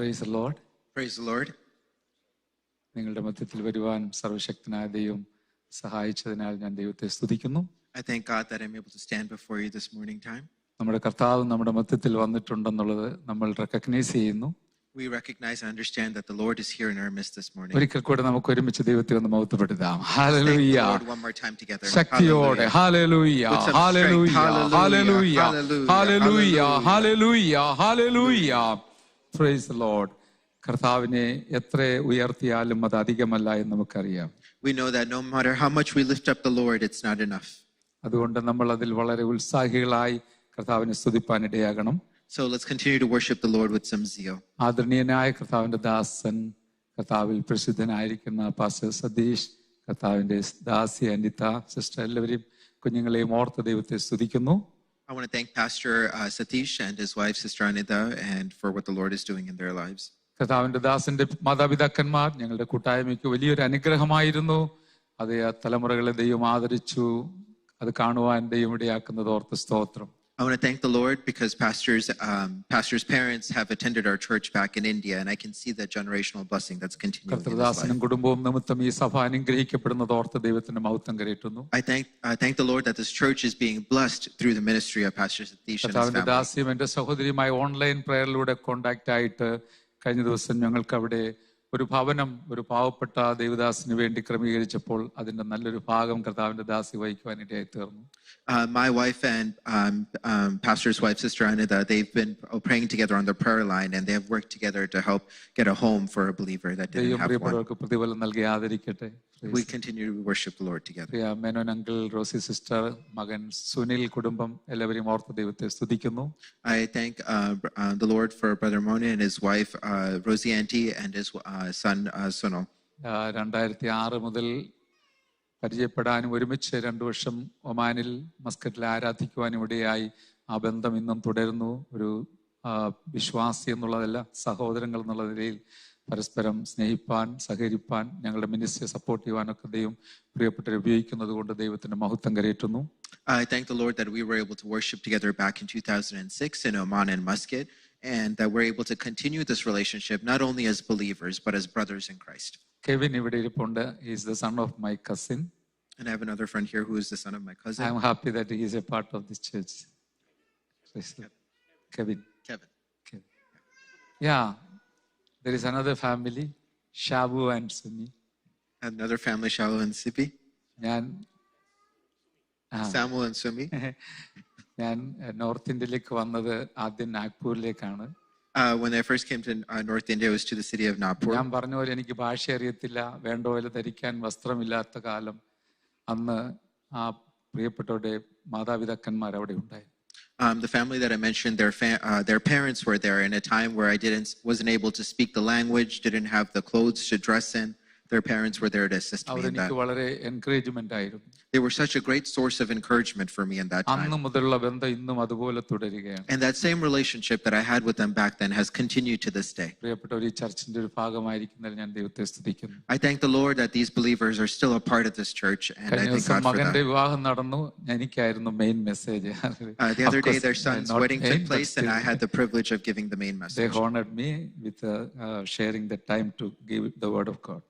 Praise the Lord. Praise the Lord. നിങ്ങളുടെ മധ്യത്തിൽ വരുവാൻ സർവശക്തനായ ദൈവം സഹായിച്ചതിനാൽ ഞാൻ ദൈവത്തെ സ്തുതിക്കുന്നു. I thank God that I'm able to stand before you this morning time. നമ്മുടെ കർത്താവ് നമ്മുടെ മധ്യത്തിൽ വന്നിട്ടുണ്ടെന്നുള്ളത് നമ്മൾ റെക്കഗ്നൈസ് ചെയ്യുന്നു. We recognize and understand that the Lord is here in our midst this morning. ഒരിക്കൽ കൂടെ നമുക്ക് ഒരുമിച്ച് ദൈവത്തെ ഒന്ന് മഹത്വപ്പെടുത്താം. Thank the hallelujah. Lord one more time together. ശക്തിയോടെ hallelujah hallelujah hallelujah hallelujah hallelujah hallelujah. Praise the Lord. കർത്താവിനെ എത്ര ഉയർത്തിയാലും അത് അധികമല്ല എന്ന് നമുക്കറിയാം. We know that no matter how much we lift up the Lord, it's not enough. അതുകൊണ്ട് നമ്മൾ അതിൽ വളരെ ഉത്സാഹികളായി കർത്താവിനെ സ്തുതിപ്പാൻ ഇടയാകണം. So let's continue to worship the Lord with some zeal. ആദരണീയനായ കർത്താവിന്റെ ദാസൻ, കർത്താവിൽ പ്രസിദ്ധനായിരിക്കുന്ന പാസ്റ്റർ സതീഷ്, കർത്താവിന്റെ ദാസി അനിത സിസ്റ്റർ, എല്ലാവരെയും കുഞ്ഞുങ്ങളെയും ഓർത്ത് ദൈവത്തെ സ്തുതിക്കുന്നു. I want to thank Pastor Satish and his wife, Sister Anita, and for what the Lord is doing in their lives. കർത്താവിന്റെ ദാസന്റെ മാതാപിതാക്കന്മാർ ഞങ്ങളുടെ കൂട്ടായ്മയ്ക്ക് വലിയൊരു അനുഗ്രഹമായിരുന്നു. അത് തലമുറകളെ ദൈവം ആദരിച്ചു. അത് കാണുവാൻ ദൈവം ഇടയാക്കുന്നത് ഓർത്ത് സ്തോത്രം. I want to thank the Lord because Pastor's parents have attended our church back in India, and I can see that generational blessing that's continuing in his life. കുടുംബവും നിമിത്തം ഈ സഭ അനുഗ്രഹിക്കപ്പെടുന്നത് ഓർത്ത് ദൈവത്തിന്റെ മഹത്വം കരയറ്റുന്നു. I thank the Lord that this church is being blessed through the ministry of Pastor Satish and his family. ദാസിയും എന്റെ സഹോദരിയുമായി online പ്രയറിലൂടെ contact ആയിട്ട് കഴിഞ്ഞ ദിവസം ഞങ്ങൾക്ക് അവിടെ ഒരു ഭവനം ഒരു പാവപ്പെട്ട ദേവദാസിന് വേണ്ടി ക്രമീകരിച്ചപ്പോൾ അതിന്റെ നല്ലൊരു ഭാഗം കർത്താവിന്റെ ദാസി വഹിക്കുവാനിടയായി തീർന്നു. My wife and Pastor's wife, Sister Anita, they've been praying together on the prayer line, and they have worked together to help get a home for a believer that didn't have one. പ്രതിഫലം നൽകി ആദരിക്കട്ടെ. We continue to worship the Lord together. Menon uncle, Rosy sister, മകൻ സുനിൽ, കുടുംബം എല്ലാവരെയും ഓർത്ത് ദൈവത്തെ സ്തുതിക്കുന്നു. I thank the Lord for Brother Mona and his wife Rosie Auntie and his son Sunil. 2006 മുതൽ പരിചയപ്പെടാനും ഒരുമിച്ച് 2 വർഷം ഒമാനിൽ മസ്കറ്റിൽ ആരാധിക്കുവാനും ഇടയായി. ആ ബന്ധം ഇന്നും തുടരുന്നു. ഒരു വിശ്വാസി എന്നുള്ളതല്ല, സഹോദരങ്ങൾ എന്നുള്ള നിലയിൽ പരസ്പരം സ്നേഹിപ്പാൻ, സഹകരിപ്പാൻ, ഞങ്ങളുടെ മിനിസ്ട്രിയെ സപ്പോർട്ട് ചെയ്യുവാനൊക്കെ ദൈവം പ്രിയപ്പെട്ടവരെ ഉപയോഗിക്കുന്നത് കൊണ്ട് ദൈവത്തിന്റെ മഹത്വം കരയറ്റുന്നു. I thank the Lord that we were able to worship together back in 2006 in Oman and Muscat, and that we're able to continue this relationship not only as believers but as brothers in Christ. Kevin ഇവിടെ ഇരിപ്പുണ്ട്. He is the son of my cousin. And I have another friend here who is the son of my cousin. I am happy that he is a part of this church. Kevin. Yeah. There is another family, Shabu and Sumi. Another family, Shabu and Sipi. Samuel and Sumi. ഞാൻ north ഇന്ത്യയിലേക്ക് വന്നത് ആദ്യം നാഗ്പൂരിലേക്കാണ്. When I first came to North India, it was to the city of Nagpur. ഞാൻ പറഞ്ഞ പോലെ എനിക്ക് ഭാഷ അറിയത്തില്ല, വേണ്ട പോലെ ധരിക്കാൻ വസ്ത്രമില്ലാത്ത കാലം. അന്ന് ആ പ്രിയപ്പെട്ടവരുടെ മാതാപിതാക്കന്മാർ അവിടെ ഉണ്ടായി. The family that I mentioned, their parents were there in a time where I wasn't able to speak the language, didn't have the clothes to dress in. Their parents were there to assist me in that. വളരെ encouragement ആയിരുന്നു. They were such a great source of encouragement for me in that time. അന്ന് മുതലുള്ള ബന്ധം ഇന്നും അതുപോലെ തുടരുകയാണ്. And that same relationship that I had with them back then has continued to this day. പ്രിയപ്പെട്ടവർ, ഈ ചർച്ചിന്റെ ഒരു ഭാഗമായിരിക്കുന്നതിൽ ഞാൻ ദൈവത്തെ സ്തുതിക്കുന്നു. I thank the Lord that these believers are still a part of this church, and I thank God for മകന്റെ that. വിവാഹം നടന്നു. എനിക്കായിരുന്നു main message. The other day their son's wedding took place, and I had the privilege of giving the main message. They honored me with sharing the time to give the word of God.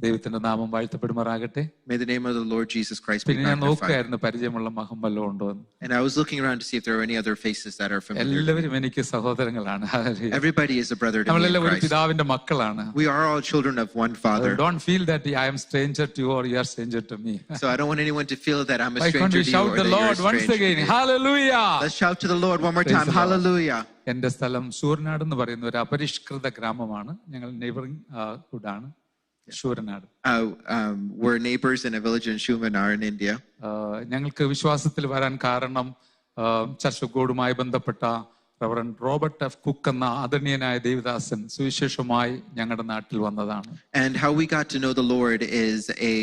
ദൈവത്തിന്റെ നാമം വാഴ്ത്തപ്പെടുമാറാകട്ടെ. May the name of the Lord Jesus Christ be magnified. ഞാൻ നോക്കുകയായിരുന്നു പരിചയമുള്ള മഹം വല്ലതും ഉണ്ടോ എന്ന്. And I was looking around to see if there were any other faces that are familiar. എല്ലാവരും എനിക്ക് സഹോദരങ്ങളാണ്. Everybody is a brother to me in നമ്മളെല്ലാം ഒരു Christ. പിതാവിന്റെ മക്കളാണ്. We are all children of one Father. Don't feel that I am stranger to you or you are stranger to me. So I don't want anyone to feel that I'm a Why stranger can't to we you shout or the that you're Lord a once stranger again? to me. Hallelujah. Let's shout to the Lord one more Praise time. the Lord. Hallelujah. എന്റെ സ്ഥലം ശൂരനാട് എന്ന് പറയുന്ന ഒരു അപരിഷ്കൃത ഗ്രാമമാണ്. ഞങ്ങൾ neighbouring ഹുഡാണ്. Sooranad. We're neighbors in a village in Shumanar in India. ഞങ്ങൾക്ക് വിശ്വാസത്തിൽ വരാൻ കാരണം ചർച്ച് ഓഫ് ഗോഡുമായി ബന്ധപ്പെട്ട റവറൻഡ് റോബർട്ട് എഫ് കുക്ക് എന്ന ആദരണീയനായ ദേവദാസൻ സുവിശേഷമായി ഞങ്ങളുടെ നാട്ടിൽ വന്നതാണ്. And how we got to know the Lord is a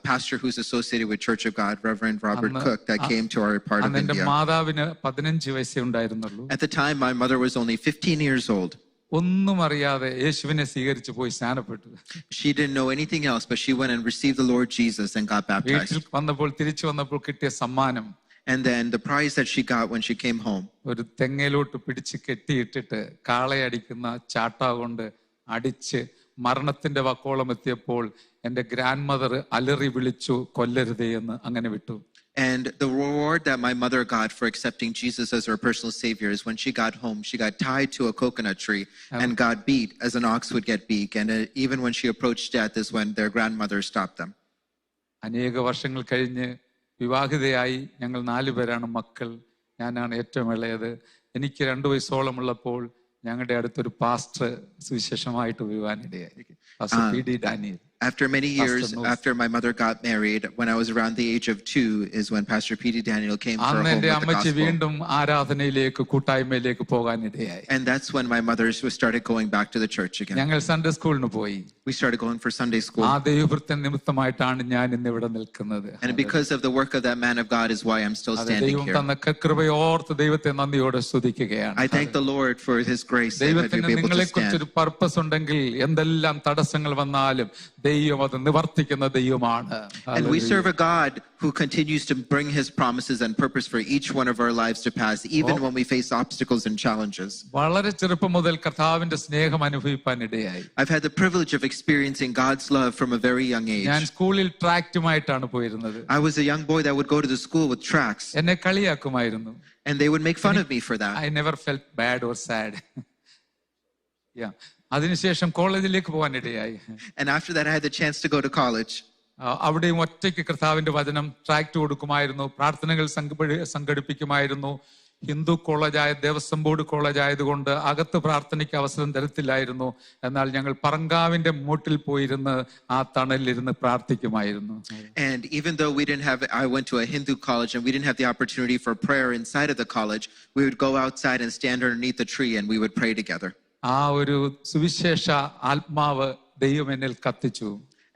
pastor who's associated with Church of God, Reverend Robert Cook, that came to our part of എന്റെ India. മാതാവിന് 15 വയസ്സേ ഉണ്ടായിരുന്നുള്ളൂ. At the time, my mother was only 15 years old. ഒന്നും അറിയാതെ യേശുവിനെ സ്വീകരിച്ചു പോയി സ്നാനപ്പെട്ടു. She didn't know anything else, but she went and received the Lord Jesus and got baptized. വീട്ടിൽ വന്നപ്പോൾ തിരിച്ചു വന്നപ്പോൾ കിട്ടിയ സമ്മാനം And then the prize that she got when she came home. ഒരു തെങ്ങയിലോട്ട് പിടിച്ച് കെട്ടിയിട്ടിട്ട് കാളയടിക്കുന്ന ചാട്ടാ കൊണ്ട് അടിച്ച് മരണത്തിന്റെ വക്കോളം എത്തിയപ്പോൾ എന്റെ ഗ്രാൻഡ് മദർ അലറി വിളിച്ചു കൊല്ലരുതേ എന്ന് അങ്ങനെ വിട്ടു. And the reward that my mother got for accepting Jesus as her personal savior is when she got home, she got tied to a coconut tree and got beat as an ox would get beat. And even when she approached death is when their grandmother stopped them. അനേക വർഷങ്ങൾ കഴിഞ്ഞ് വിവാഹിതയായി. ഞങ്ങൾ 4 പേരാണ് മക്കൾ. ഞാനാണ് ഏറ്റവും ഇളയത്. എനിക്ക് 2 വയസ്സോളമുള്ളപ്പോൾ ഞങ്ങളുടെ അടുത്തൊരു പാസ്റ്റർ സുവിശേഷമായിട്ട് വരുവാനിടയായി. Pastor P D. Daniel. After many years after my mother got married, when I was around the age of 2, is when Pastor P.D. Daniel came for a home with the gospel. വീണ്ടും ആരാധനയിലേക്ക് കൂട്ടായ്മയിലേക്ക് പോകാനിടയായി. And that's when my mother started going back to the church again. ഞങ്ങൾ Sunday സ്കൂളിന് പോയി. We started going for Sunday school. ആ ദൈവവൃത്തൻ നിമിത്തമായിട്ടാണ് ഞാൻ ഇന്ന് ഇവിടെ നിൽക്കുന്നത്. And because of the work of that man of God is why I'm still standing here. ദൈവം തന്ന കൃപയെ ഓർത്ത് ദൈവത്തെ നന്ദിയോടെ സ്തുതിക്കുകയാണ്. I thank the Lord for his grace that I've been able to stand. നിങ്ങളെക്കുറിച്ച് ഒരു പർപ്പസ് ഉണ്ടെങ്കിൽ എന്തെല്ലാം തടസ്സങ്ങൾ വന്നാലും ദൈവം അത് നിവർത്തിക്കുന്ന ദൈവമാണ്. And we serve a God who continues to bring his promises and purpose for each one of our lives to pass, even when we face obstacles and challenges. വളരെ ചെറുപ്പം മുതൽ കർത്താവിന്റെ സ്നേഹം അനുഭവിക്കാൻ ഇടയായി. I've had the privilege of experiencing God's love from a very young age. ഞാൻ സ്കൂളിൽ ട്രാക്റ്റുമായിട്ടാണ് പോയിരുന്നത്. I was a young boy that would go to the school with tracts. എന്നെ കളിയാക്കുമായിരുന്നു. And they would make fun of me for that. I never felt bad or sad. Yeah. അതിനുശേഷം കോളേജിലേക്ക് പോകാനിടയായി. And after that I had the chance to go to college. അവിടെയും ഒറ്റയ്ക്ക് കർത്താവിന്റെ വചനം tract കൊടുക്കുമായിരുന്നു. പ്രാർത്ഥനകൾ സംഘടിപ്പിക്കുമായിരുന്നു. Hindu കോളേജായ Devaswom board college ആയതുകൊണ്ട് അകത്ത് പ്രാർത്ഥനയ്ക്ക് അവസരം തരത്തില്ലായിരുന്നു. എന്നാൽ ഞങ്ങൾ പറങ്കാവിന്റെ മൂട്ടിൽ പോയിരുന്ന് ആ തണലിരുന്ന് പ്രാർത്ഥിക്കുമായിരുന്നു. And even though I went to a Hindu college and we didn't have the opportunity for prayer inside of the college, we would go outside and stand underneath the tree and we would pray together. ആ ഒരു സുവിശേഷ ആത്മാവ് ദൈവം എന്നിൽ കത്തിച്ചു.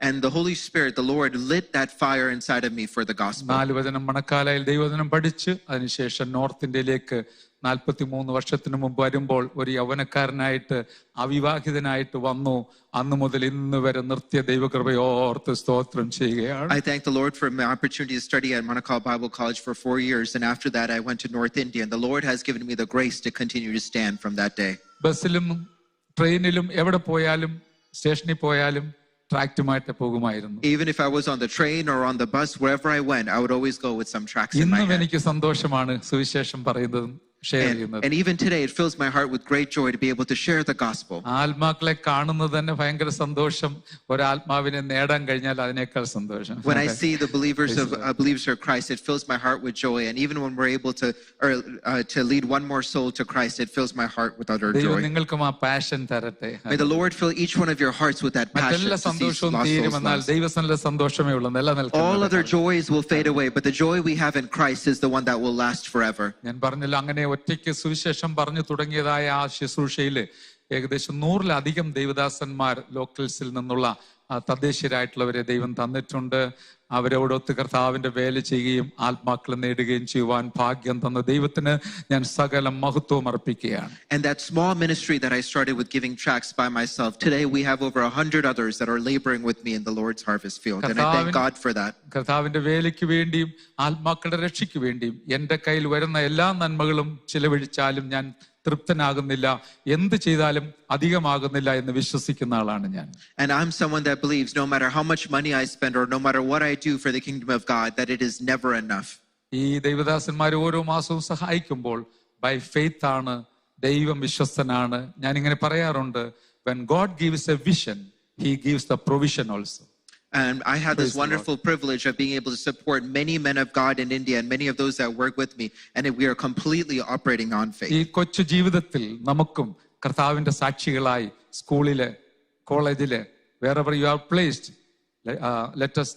And the Holy Spirit, the Lord, lit that fire inside of me for the gospel. 4 വചനം മണക്കാലയിൽ ദൈവവചനം പഠിച്ച് അതിനുശേഷം നോർത്ത് ഇന്ത്യയിലേക്ക് 43 വർഷത്തിന് മുമ്പ് വരുമ്പോൾ ഒരു യൗവനക്കാരനായിട്ട് അവിവാഹിതനായിട്ട് വന്നു. അന്ന് മുതൽ ഇന്ന് വരെ നിർത്തിയ ദൈവകൃപയോർത്ത് സ്തോത്രം ചെയ്യുകയാണ്. I thank the Lord for my opportunity to study at Manakal Bible College for 4 years, and after that I went to North India, and the Lord has given me the grace to continue to stand from that day. ബസ്സിലും ട്രെയിനിലും എവിടെ പോയാലും സ്റ്റേഷനിൽ പോയാലും ട്രാക്റ്റുമായിട്ട് പോകുമായിരുന്നു. Even if I was on the train or on the bus, wherever I went, I would always go with some tracts in my hand. ഇന്നും എനിക്ക് സന്തോഷമാണ് സുവിശേഷം പറയുന്നതും ഷെയർ ചെയ്യുന്നത്. And even today it fills my heart with great joy to be able to share the gospel. ആത്മാക്കളെ കാണുന്നത് തന്നെ ഭയങ്കര സന്തോഷം. ഒരാത്മാവിനെ നേടാൻ കഴിഞ്ഞാൽ അതിനേക്കാൾ സന്തോഷം. When I see the believers of Christ, it fills my heart with joy. And even when we're able to lead one more soul to Christ, it fills my heart with utter joy. നിങ്ങൾക്കും ആ passion തരട്ടെ. May the Lord fill each one of your hearts with that passion to see lost souls. ദൈവസന്നിധിയിലെ സന്തോഷമേ ഉള്ളൂ. All other joys will fade away, but the joy we have in Christ is the one that will last forever. ഞാൻ പറഞ്ഞില്ല, അങ്ങനെ ഒറ്റയ്ക്ക് സുവിശേഷം പറഞ്ഞു തുടങ്ങിയതായ ആ ശുശ്രൂഷയില് ഏകദേശം 100-ലധികം ദൈവദാസന്മാർ ലോക്കൽസിൽ നിന്നുള്ള തദ്ദേശീയരായിട്ടുള്ളവരെ ദൈവം തന്നിട്ടുണ്ട്. അവരോടൊത്ത് കർത്താവിന്റെ വേല ചെയ്യുകയും ആത്മാക്കളെ നേടുകയും ചെയ്യുവാൻ ഭാഗ്യം തന്ന ദൈവത്തിന് ഞാൻ സകല മഹത്വം അർപ്പിക്കുകയാണ്. And that small ministry that I started with giving tracts by myself, today we have over 100 others that are laboring with me in the Lord's harvest field, and I thank God for that. കർത്താവിന്റെ വേലയ്ക്ക് വേണ്ടിയും ആത്മാക്കളുടെ രക്ഷയ്ക്ക് വേണ്ടിയും എന്റെ കയ്യിൽ വരുന്ന എല്ലാ നന്മകളും ചിലവഴിച്ചാലും ഞാൻ തൃപ്തനാകുന്നില്ല, എന്ത് ചെയ്താലും അധികമാകുന്നില്ല എന്ന് വിശ്വസിക്കുന്ന ആളാണ് ഞാൻ. And I'm someone that believes no matter how much money I spend or no matter what I do for the kingdom of God, that it is never enough. ഈ ദൈവദാസന്മാർ ഓരോ മാസവും സഹായിക്കുമ്പോൾ ബൈ ഫെയ്ത്ത് ആണ്, ദൈവം വിശ്വസ്തനാണ്. ഞാൻ ഇങ്ങനെ പറയാറുണ്ട്, when God gives a vision, he gives the provision also. And I had this wonderful privilege of being able to support many men of God in India and many of those that work with me, and we are completely operating on faith. ഈ കൊച്ചു ജീവിതത്തിൽ നമുക്കും കർത്താവിന്റെ സാക്ഷികളായി സ്കൂളിലെ, കോളേജിലെ, wherever you are placed, let us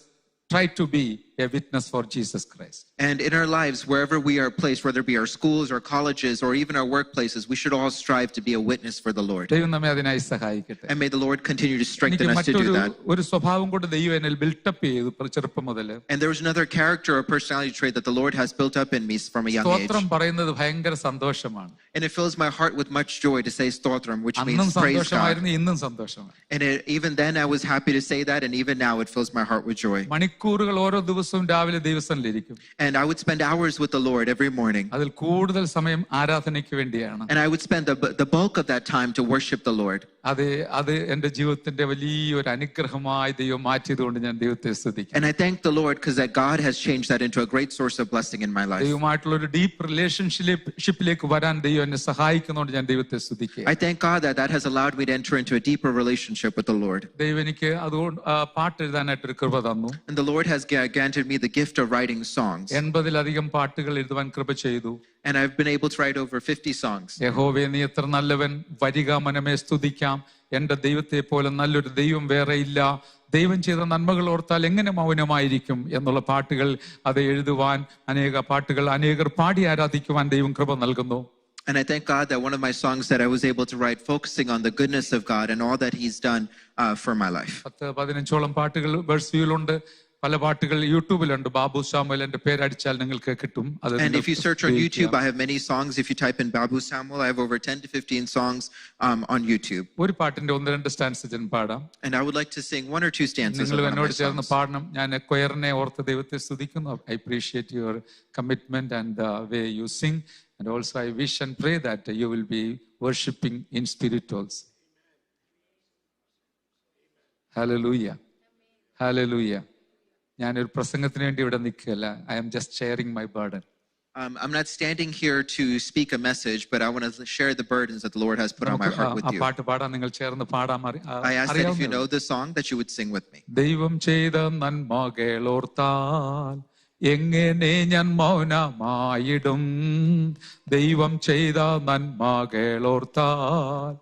try to be a witness for Jesus Christ. And in our lives, wherever we are placed, whether it be our schools or colleges or even our workplaces, we should all strive to be a witness for the Lord. ദൈവം നമ്മെ അതിനായി സഹായിക്കട്ടെ. And may the Lord continue to strengthen us to do that. ഒരു സ്വഭാവം കൊണ്ട് ദൈവം എന്നിൽ build up ചെയ്തു ചെറുപ്പം മുതൽ. And there was another character or personality trait that the Lord has built up in me from a young age. സ്തോത്രം പറയുന്നത് ഭയങ്കര സന്തോഷമാണ്. And it fills my heart with much joy to say stotram, which means praise God. ഇന്നും സന്തോഷമാണ്. And even then I was happy to say that, and even now it fills my heart with joy. മണിക്കൂറുകൾ ഓരോ ദിവസവും ദിവസവും രാവിലെ ദൈവസന്നിധിയിലിരിക്കും. And I would spend hours with the Lord every morning. അതിൽ കൂടുതൽ സമയം ആരാധനയ്ക്ക് വേണ്ടിയാണ്. And I would spend the bulk of that time to worship the Lord. അത് എന്റെ ജീവിതത്തിന്റെ വലിയൊരു അനുഗ്രഹമായി ദൈവം മാറ്റിയതുകൊണ്ട് ഞാൻ ദൈവത്തെ സ്തുതിക്കുന്നു. And I thank the Lord because that God has changed that into a great source of blessing in my life. ദൈവമായിട്ടുള്ള ഒരു ഡീപ്പ് റിലേഷൻഷിപ്പിലേക്ക് വരാൻ ദൈവം എന്നെ സഹായിക്കുന്നതുകൊണ്ട് ഞാൻ ദൈവത്തെ സ്തുതിക്കുന്നു. I thank God that has allowed me to enter into a deeper relationship with the Lord. ദൈവം എനിക്ക് അതുകൊണ്ട് പാട്ട് എഴുതാനായിട്ടൊരു കൃപ തന്നു. And the Lord has granted me the gift of writing songs. 80-ലധികം പാട്ടുകൾ എഴുതുവാൻ കൃപ ചെയ്തു. And I've been able to write over 50 songs. യഹോവേ നീ എത്ര നല്ലവൻ, വരിക മനമേ സ്തുതിക്കാം, എന്റെ ദൈവത്തെ പോലെ നല്ലൊരു ദൈവം വേറെ ഇല്ല, ദൈവം ചെയ്ത നന്മകൾ ഓർത്താൽ എങ്ങനെ മൗനമായിരിക്കും എന്നുള്ള പാട്ടുകൾ അത് എഴുതുവാൻ അനേകർ പാടി ആരാധിക്കുവാൻ ദൈവം കൃപ നൽകുന്നു. And I thank God that one of my songs that I was able to write focusing on the goodness of God and all that He's done for my life. 10-15 പാട്ടുകൾ വേഴ്സ് വ്യൂയിലുണ്ട്. പല പാട്ടുകൾ യൂട്യൂബിലുണ്ട്. ബാബു സാമുവൽ എന്റെ പേരടിച്ചാൽ നിങ്ങൾക്ക് കിട്ടും. And if you search on YouTube, I have many songs. If you type in Babu Samuel, I have over 10 to 15 songs on YouTube. ഒരു പാട്ടിന്റെ 1-2 stances ഞാൻ പാടാം. And I would like to sing 1 or 2 stanzas of നിങ്ങൾ one of my എന്നോട് ചേർന്ന് songs. പാടണം. ഞാൻ കൊയറിനെ ഓർത്ത് ദൈവത്തെ സ്തുതിക്കുന്നു. I appreciate your commitment and the way you sing. And also I wish and pray that you will be worshiping in spirit also. Hallelujah. Hallelujah. ഞാനൊരു പ്രസംഗത്തിന് വേണ്ടി ഇവിടെ നിൽക്കുകയല്ല. I am just sharing my burden. I'm not standing here to speak a message, but I want to share the burdens that the Lord has put on my heart with you. ആ പാട്ട് പാടാൻ നിങ്ങൾ ചേർന്ന് പാടാൻ I ask that if you know the song that you would sing with me. ദൈവം ചെയ്ത നന്മകളോർത്താൽ എങ്ങനെ ഞാൻ മൗനമായിടും, ദൈവം ചെയ്ത നന്മകളോർത്താൽ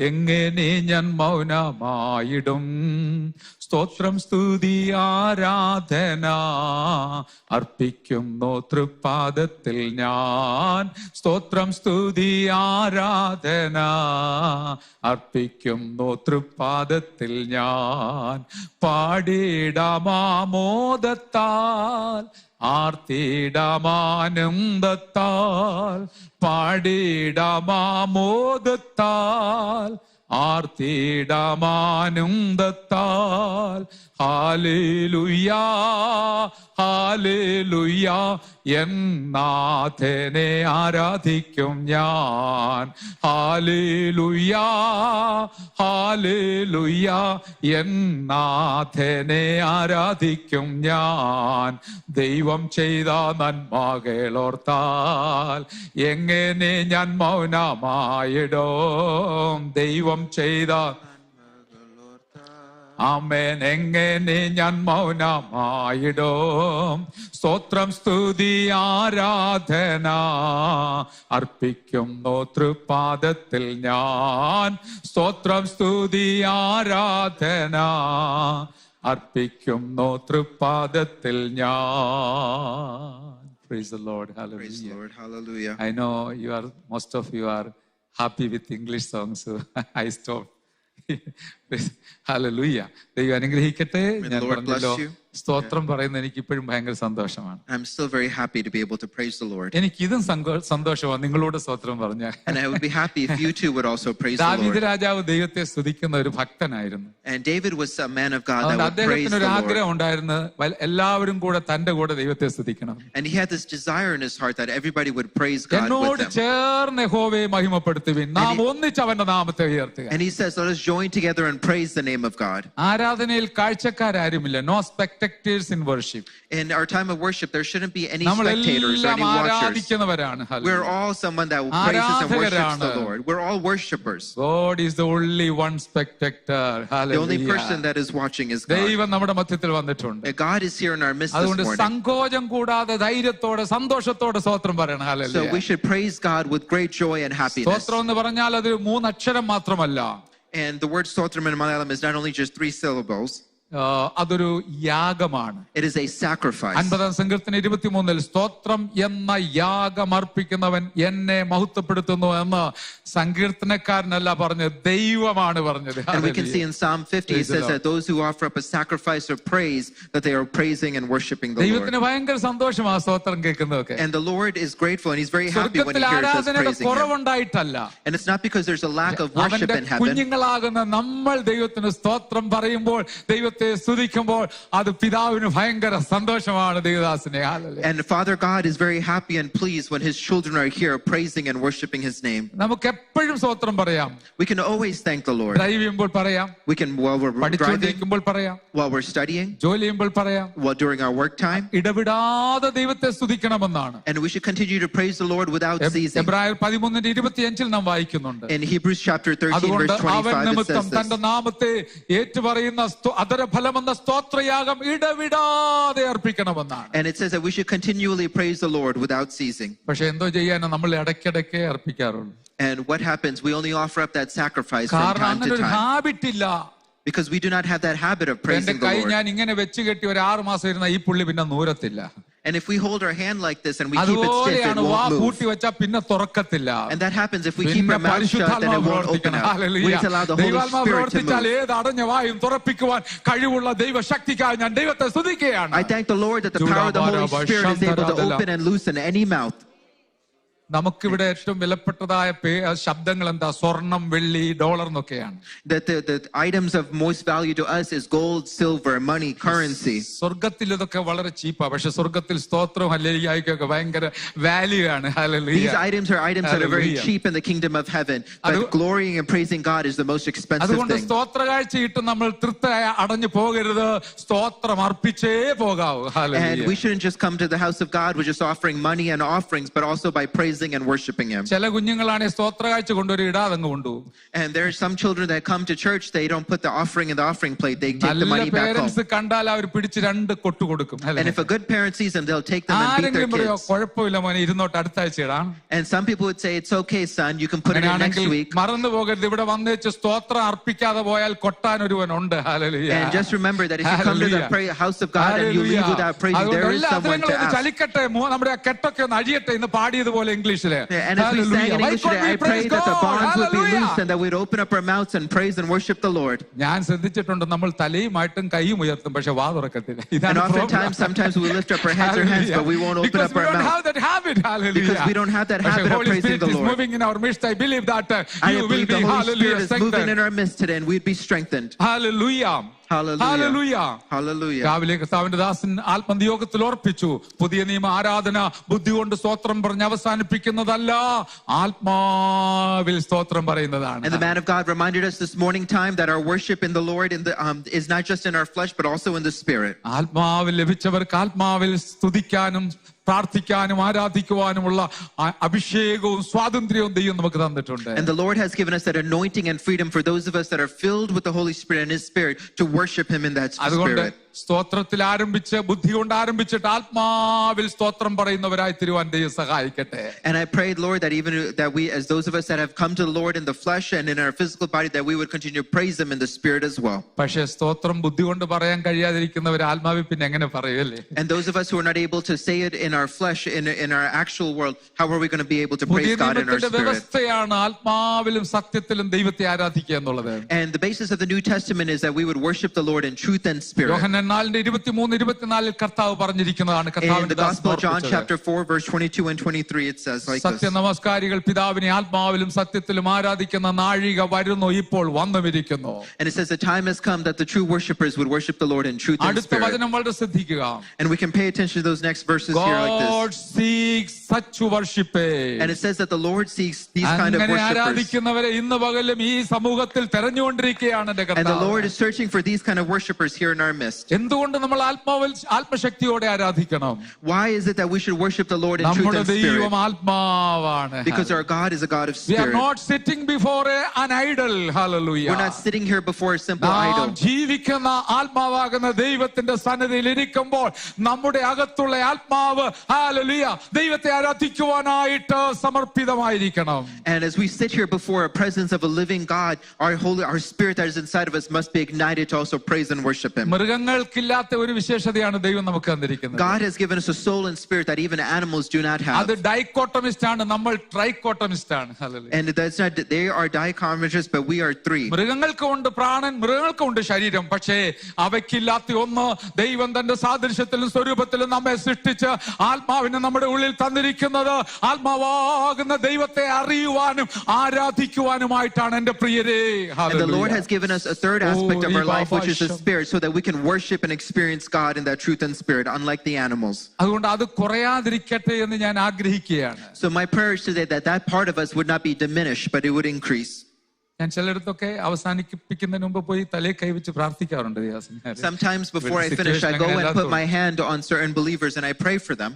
എങ്ങനെ ഞാൻ മൗനമായിടും, സ്തോത്രം സ്തുതി ആരാധന അർപ്പിക്കുന്നു തൃപ്പാദത്തിൽ ഞാൻ, സ്തോത്രം സ്തുതി ആരാധന അർപ്പിക്കുന്നു തൃപ്പാദത്തിൽ ഞാൻ, പാടിടാമാമോദത്താൽ ആർത്തിടാമാനന്ദത്താൽ, പാടിടാമാമോദത്താൽ ആർത്തിടാമാനന്ദത്താൽ, ഹല്ലേലൂയാ ഹല്ലേലൂയാ എന്നാഥനെ ആരാധിക്കും ഞാൻ, ഹല്ലേലൂയാ ഹല്ലേലൂയാ എന്നാഥനെ ആരാധിക്കും ഞാൻ, ദൈവം ചെയ്ത നന്മകളോർത്താൽ എങ്ങനെ ഞാൻ മൗനമായിടും, ദൈവം ചെയ്ത ആമേൻ എങ്ങനെ ഞാൻ മൗനമായിടും, സ്തോത്രം സ്തുതി ആരാധന അർപ്പിക്കുന്നു തൃപ്പാദത്തിൽ ഞാൻ, സ്തോത്രം സ്തുതി ആരാധന അർപ്പിക്കുന്നു തൃപ്പാദത്തിൽ ഞാൻ. Praise the Lord. Hallelujah. Praise the Lord. Hallelujah. I know most of you are happy with English songs, so I stopped. Hallelujah. ദൈവം അനുഗ്രഹിക്കട്ടെ. ഞാൻ പറഞ്ഞല്ലോ സ്തോത്രം പറയുന്നത് എനിക്ക് ഇപ്പോഴും ഭയങ്കര സന്തോഷമാണ്. I'm still very happy to be able to praise the Lord. എനിക്ക് ഇതും സന്തോഷമാണ് നിങ്ങളോട് സ്തോത്രം പറഞ്ഞാൽ. And I would be happy if you too would also praise the Lord. ദാവീദ് രാജാവ് ദൈവത്തെ സ്തുതിക്കുന്ന ഒരു ഭക്തനായിരുന്നു. And David was a man of God that would praise അദ്ദേഹത്തിന് ഒരു the ആഗ്രഹം Lord. ഉണ്ടായിരുന്നു എല്ലാവരും കൂടെ തന്റെ കൂടെ ദൈവത്തെ സ്തുതിക്കണം. And he had this desire in his heart that everybody would praise God with എന്നോട് him. ചേർന്ന് യഹോവയെ മഹിമപ്പെടുത്തുവിൻ, നാം ഒന്നിച്ച് അവന്റെ നാമത്തെ ഉയർത്തുക. And he says, let us join together and praise the name of God. ആരാധനയിൽ കാഴ്ചക്കാരുമില്ല. No spectators in worship. In our time of worship, there shouldn't be any spectators or any watchers. We're all someone that praises and worships the Lord. We're all worshipers. God is the only one spectator. The only person that is watching is God. ദൈവം നമ്മുടെ മധ്യത്തിൽ വന്നിട്ടുണ്ട്. God is here in our midst this അതുകൊണ്ട് morning. സങ്കോചം കൂടാതെ ധൈര്യത്തോടെ സന്തോഷത്തോടെ സ്തോത്രം പറയണം. So we should praise God with great joy and happiness. സ്തോത്രം എന്ന് പറഞ്ഞാൽ അത് 3 അക്ഷരം മാത്രമല്ല. And the word stotram in Malayalam is not only just 3 syllables. അതൊരു യാഗമാണ്. It is a sacrifice. 50-ാം സങ്കീർത്തനം 23 സ്തോത്രം എന്ന യാഗം അർപ്പിക്കുന്നവൻ എന്നെ മഹത്വപ്പെടുത്തുന്നു എന്ന് സങ്കീർത്തനക്കാരനല്ല പറഞ്ഞത്, ദൈവമാണ് പറഞ്ഞത്. And we can see in Psalm 50 it says that those who offer up a sacrifice of praise that they are praising and worshiping the Lord. ദൈവത്തിന് ഭയങ്കര സന്തോഷമാണ് സ്തോത്രം കേൾക്കുന്നതൊക്കെ. And the Lord is grateful and he's very happy when he hears us praising him. കുറവുണ്ടായിട്ടല്ല. And it's not because there's a lack of worship in heaven. കുഞ്ഞുങ്ങളാകുന്ന നമ്മൾ ദൈവത്തിന് സ്തോത്രം പറയുമ്പോൾ ദൈവത്തിന് ദൈവത്തെ സ്തുതിക്കുമ്പോൾ അത് പിതാവിന് ഭയങ്കര സന്തോഷമാണ് ദൈവദാസനെ. And Father God is very happy and pleased when his children are here praising and worshiping his name. നമുക്ക് എപ്പോഴും സ്തോത്രം പറയാം. We can always thank the Lord. Drive ചെയ്യുമ്പോൾ പറയാം, We can while we're driving, പഠിച്ചുകൊണ്ടിരിക്കുമ്പോൾ പറയാം, while we're studying, ജോലി ചെയ്യുമ്പോൾ പറയാം, while during our work time. ഇടവിടാതെ ദൈവത്തെ സ്തുതിക്കണമെന്നാണ്. And we should continue to praise the Lord without ceasing. എബ്രായർ 13:25 നാം വായിക്കുന്നുണ്ട്. In Hebrews chapter 13 അതുകൊണ്ട് verse അവൻ 25 it നിമിത്തം says തന്റെ this. നാമത്തെ ഏറ്റുപറയുന്ന അധരഫലമെന്ന സ്തോത്രയാഗം ഇടവിടാതെ അർപ്പിക്കണമെന്നാണ്. And it says that we should continually praise the Lord without ceasing. പക്ഷെ എന്തോ ചെയ്യാനാ, നമ്മൾ ഇടയ്ക്കിടയ്ക്ക് അർപ്പിക്കാറുള്ളൂ. And what happens? We only offer up that sacrifice from കാരണം time അങ്ങനെ to ഒരു time ഹാബിറ്റ് ഇല്ല. because we do not have that habit of എന്റെ praising the കൈ Lord. ഞാൻ ഇങ്ങനെ വെച്ച് കെട്ടി ഒരു 6 മാസം ഇരുന്ന ഈ പുള്ളി പിന്നെ നൂരത്തില്ല. And if we hold our hand like this and we keep it stiff, it അതുപോലെയാണ് വാ won't move. പൂട്ടി വെച്ചാ പിന്നെ തുറക്കത്തില്ല. And that happens if we keep പിന്നെ our mouth shut, then it won't open പരിശുദ്ധാത്മാവ് up. We need to allow the Holy ദൈവാത്മാവ് Spirit to പ്രവർത്തിച്ചാൽ move. ഏത് അടഞ്ഞ വായും തുറപ്പിക്കുവാൻ കഴിവുള്ള ദൈവശക്തിക്കായി ഞാൻ ദൈവത്തെ സ്തുതിക്കുകയാണ്. I thank the Lord that the power of the Holy Spirit is able to open and loosen any mouth. നമുക്കിവിടെ ഏറ്റവും വിലപ്പെട്ടതായ ശബ്ദങ്ങൾ എന്താ? സ്വർണം, വെള്ളി, ഡോളർ എന്നൊക്കെയാണ്. That the items of most value to us is gold, silver, money, currency. സ്വർഗത്തിൽ ഇതൊക്കെ വളരെ ചീപ്പാ. പക്ഷെ സ്വർഗത്തിൽ സ്തോത്രവും ഹല്ലേലൂയയ്ക്കൊക്കെ ഭയങ്കര വാല്യൂ ആണ്. Hallelujah. These items are items that are very cheap in the kingdom of heaven, but glorying and praising God is the most expensive അതുകൊണ്ട് thing. സ്തോത്ര കാഴ്ചയിട്ട് നമ്മൾ തൃപ്തരായി അടഞ്ഞു പോകരുത്. സ്തോത്രം അർപ്പിച്ചേ പോകാവൂ. Hallelujah. And we shouldn't just come to the house of God with just offering money and offerings, but also by praising and worshiping him. ചില കുഞ്ഞുങ്ങളാണ് സ്തോത്ര കാഴ്ച കൊണ്ടൊരു ഇടാതങ്ങ് കൊണ്ടുപോകും. And there are some children that come to church, they don't put the offering in the offering plate, they take the money back home. Parents കണ്ടാൽ അവർ പിടിച്ച് 2 കൊട്ടു കൊടുക്കും. And if a good parent sees them, they'll take them and beat their ആരെങ്കിലും പറയോ kids. കുഴപ്പമില്ല മോനെ, ഇരുന്നോട്ട് അടുത്ത ആഴ്ച ഇടാം. And some people would say, it's okay son, you can put it in next week. മറന്നു പോകരുത്, ഇവിടെ വന്നേച്ച് സ്തോത്രം അർപ്പിക്കാതെ പോയാൽ കൊട്ടാൻ ഒരുവനുണ്ട്. Hallelujah. And just remember that if you come to the house of God and you leave without praising, there is someone to ask. ചലിക്കട്ടെ, നമ്മുടെ ആ കെട്ടൊക്കെ ഒന്ന് അഴിയട്ടെ ഇന്ന് പാടിയതുപോലെ ഇംഗ്ലീഷില്. And as we sang in English today, I pray that the bonds would be loose and that we'd open up our mouths and praise and worship the Lord. ഞാൻ ശ്രദ്ധിച്ചിട്ടുണ്ട്, നമ്മൾ തലയുമായിട്ടും കൈയും ഉയർത്തും, പക്ഷെ വാ തുറക്കത്തില്ല. And oftentimes, sometimes we lift up our heads or hands, but we won't open up our mouth. Because we don't have that habit of praising the Lord. Moving in our midst, I believe that I believe the Holy Spirit is moving in our midst today, and we'd be strengthened. Hallelujah. Hallelujah. Hallelujah. രാവിലെ കർത്താവിന്റെ ദാസൻ ആത്മനിയോഗത്തിൽ ഓർപ്പിച്ചു, പുതിയ നിയമ ആരാധന ബുദ്ധി കൊണ്ട് സ്തോത്രം പറഞ്ഞ് അവസാനിപ്പിക്കുന്നതല്ല, ആത്മാവിൽ സ്തോത്രം പറയുന്നതാണ്. And the man of God reminded us this morning time that our worship in the Lord is not just in our flesh but also in the spirit. ആത്മാവിൽ ലഭിച്ചവർക്ക് ആത്മാവിൽ സ്തുതിക്കാനും പ്രാർത്ഥിക്കാനും ആരാധിക്കുവാനുമുള്ള അഭിഷേകവും സ്വാതന്ത്ര്യവും ദൈവം നമുക്ക് തന്നിട്ടുണ്ട്. And the Lord has given us that anointing and freedom for those of us that are filled with the Holy Spirit and his spirit to worship him in that spirit. സ്തോത്രത്തിൽ ആരംഭിച്ച് ബുദ്ധി കൊണ്ട് ആരംഭിച്ചിട്ട് ആത്മാവിൽ സ്തോത്രം പറയുന്നവരായി തീരുവാൻ ദൈവം സഹായിക്കട്ടെ. And I prayed, Lord, that even that we, as those of us that have come to the Lord in the flesh and in our physical body, that we would continue to praise him in the spirit as well. പക്ഷേ സ്തോത്രം ബുദ്ധി കൊണ്ട് പറയാൻ കഴിയാതിരിക്കുന്നവർ ആത്മാവിൽ പിന്നെ എങ്ങനെ പറയുമല്ലേ? And those of us who are not able to say it in our flesh, in our actual world, how are we going to be able to praise God in our spirit? വ്യവസ്ഥയാണ് ആത്മാവിലും സത്യത്തിലും ദൈവത്തെ ആരാധിക്കുക എന്നുള്ളത്. And the basis of the New Testament is that we would worship the Lord in truth and spirit. യോഹന്നാൻ 4:23-24 കർത്താവ് പറഞ്ഞിരിക്കുന്നതാണ്. In the Gospel of John chapter 4 verse 22 and 23 it says like this. സത്യ നമസ്കാരികൾ പിതാവിനെ ആത്മാവിലും സത്യത്തിലും ആരാധിക്കുന്ന നാഴിക വരുന്നു, ഇപ്പോൾ വന്നുമിരിക്കുന്നു. And it says the time has come that the true worshipers would worship the Lord in truth and അടുത്ത spirit. വചനം വളരെ ശ്രദ്ധിക്കുക. And we can pay attention to those next verses here like this. God seeks such worshipers. And it says that the Lord seeks these kind of അങ്ങനെ worshipers. ആരാധിക്കുന്നവരെ ഇന്ന് പകലും ഈ സമൂഹത്തിൽ തെരഞ്ഞുകൊണ്ടിരിക്കുകയാണ് എൻ്റെ And the കർത്താവ്. Lord is searching for these kind of worshipers here in our midst. എന്തുകൊണ്ട് നമ്മൾ ആത്മശക്തിയോടെ ആരാധിക്കണം? Why is it that we should worship the Lord in truth നമ്മുടെ and spirit? ദൈവം ആത്മാവാണ്. Because our God is a God of We are spirit. not sitting before an idol. Hallelujah. We're not sitting here before a simple idol. ജീവിക്കുന്ന ആത്മാവാകുന്ന ദൈവത്തിന്റെ സന്നിധിയിൽ ഇരിക്കുമ്പോൾ നമ്മുടെ അകത്തുള്ള ആത്മാവ് ഹല്ലേലൂയ ദൈവത്തെ ആരാധിക്കുവാനായിട്ട് സമർപ്പിതമായിരിക്കണം. And as we sit here before a presence of a living God, our spirit that is inside of us must be ignited to also praise and worship him. മൃഗങ്ങൾ മൃഗങ്ങൾക്കില്ലാത്ത ഒരു വിശേഷതയാണ് ദൈവം നമുക്ക് തന്നിരിക്കുന്നത്. God has given us a soul and spirit that even animals do not have. അത് ഡൈക്കോട്ടമിസ്റ്റ് ആണ്, നമ്മൾ ട്രൈക്കോട്ടമിസ്റ്റ് ആണ്. And that's not, they are dichotomous, but we are three. മൃഗങ്ങൾക്കുണ്ട് പ്രാണൻ, മൃഗങ്ങൾക്കുണ്ട് ശരീരം, പക്ഷേ അവയ്ക്കില്ലാത്ത ഒന്ന് ദൈവം തന്റെ സാദൃശ്യത്തിലും സ്വരൂപത്തിലും നമ്മെ സൃഷ്ടിച്ച് ആത്മാവിനെ നമ്മുടെ ഉള്ളിൽ തന്നിരിക്കുന്നത് ആത്മാവാകുന്ന ദൈവത്തെ അറിയുവാനും ആരാധിക്കുവാനുമായിട്ടാണ് എന്റെ പ്രിയരേ. And the Lord has given us a third aspect of our life, which is the spirit, so that we can worship and experience God in that truth and spirit, unlike the animals. അതുകൊണ്ട് അത് കുറയാതിരിക്കട്ടെ എന്ന് ഞാൻ ആഗ്രഹിക്കുകയാണ്. So my prayer is today that that part of us would not be diminished, but it would increase. ഞാൻ ചിലയിടത്തൊക്കെ അവസാനിപ്പിക്കുന്നതിന് മുമ്പ് പോയി തലേ കൈവച്ച് പ്രാർത്ഥിക്കാറുണ്ട്. Sometimes before I finish, I go and put my hand on certain believers and I pray for them.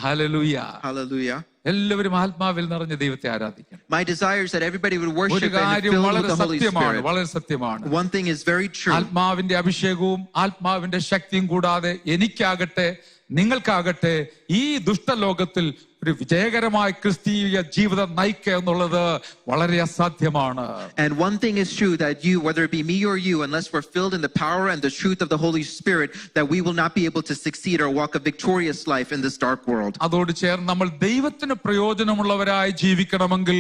Hallelujah. Hallelujah. എല്ലാവരും ആത്മാവിൽ നിറഞ്ഞ ദൈവത്തെ ആരാധിക്കണം. My desire is that everybody would worship and be filled with the Holy Spirit. വളരെ സത്യമാണ്. One thing is very true. ആത്മാവിന്റെ അഭിഷേകവും ആത്മാവിന്റെ ശക്തിയും കൂടാതെ എനിക്കാകട്ടെ നിങ്ങൾക്കാകട്ടെ ഈ ദുഷ്ടലോകത്തിൽ ഒരു വിജയകരമായ ക്രിസ്തീയ ജീവിതം നയിക്കുക എന്നുള്ളത് വളരെ അസാധ്യമാണ്. And one thing is true, that you, whether it be me or you, unless we're filled in the power and the truth of the Holy Spirit, that we will not be able to succeed or walk a victorious life in this dark world. അതോട് ചേർന്ന് നമ്മൾ ദൈവത്തിന് പ്രയോജനമുള്ളവരായി ജീവിക്കണമെങ്കിൽ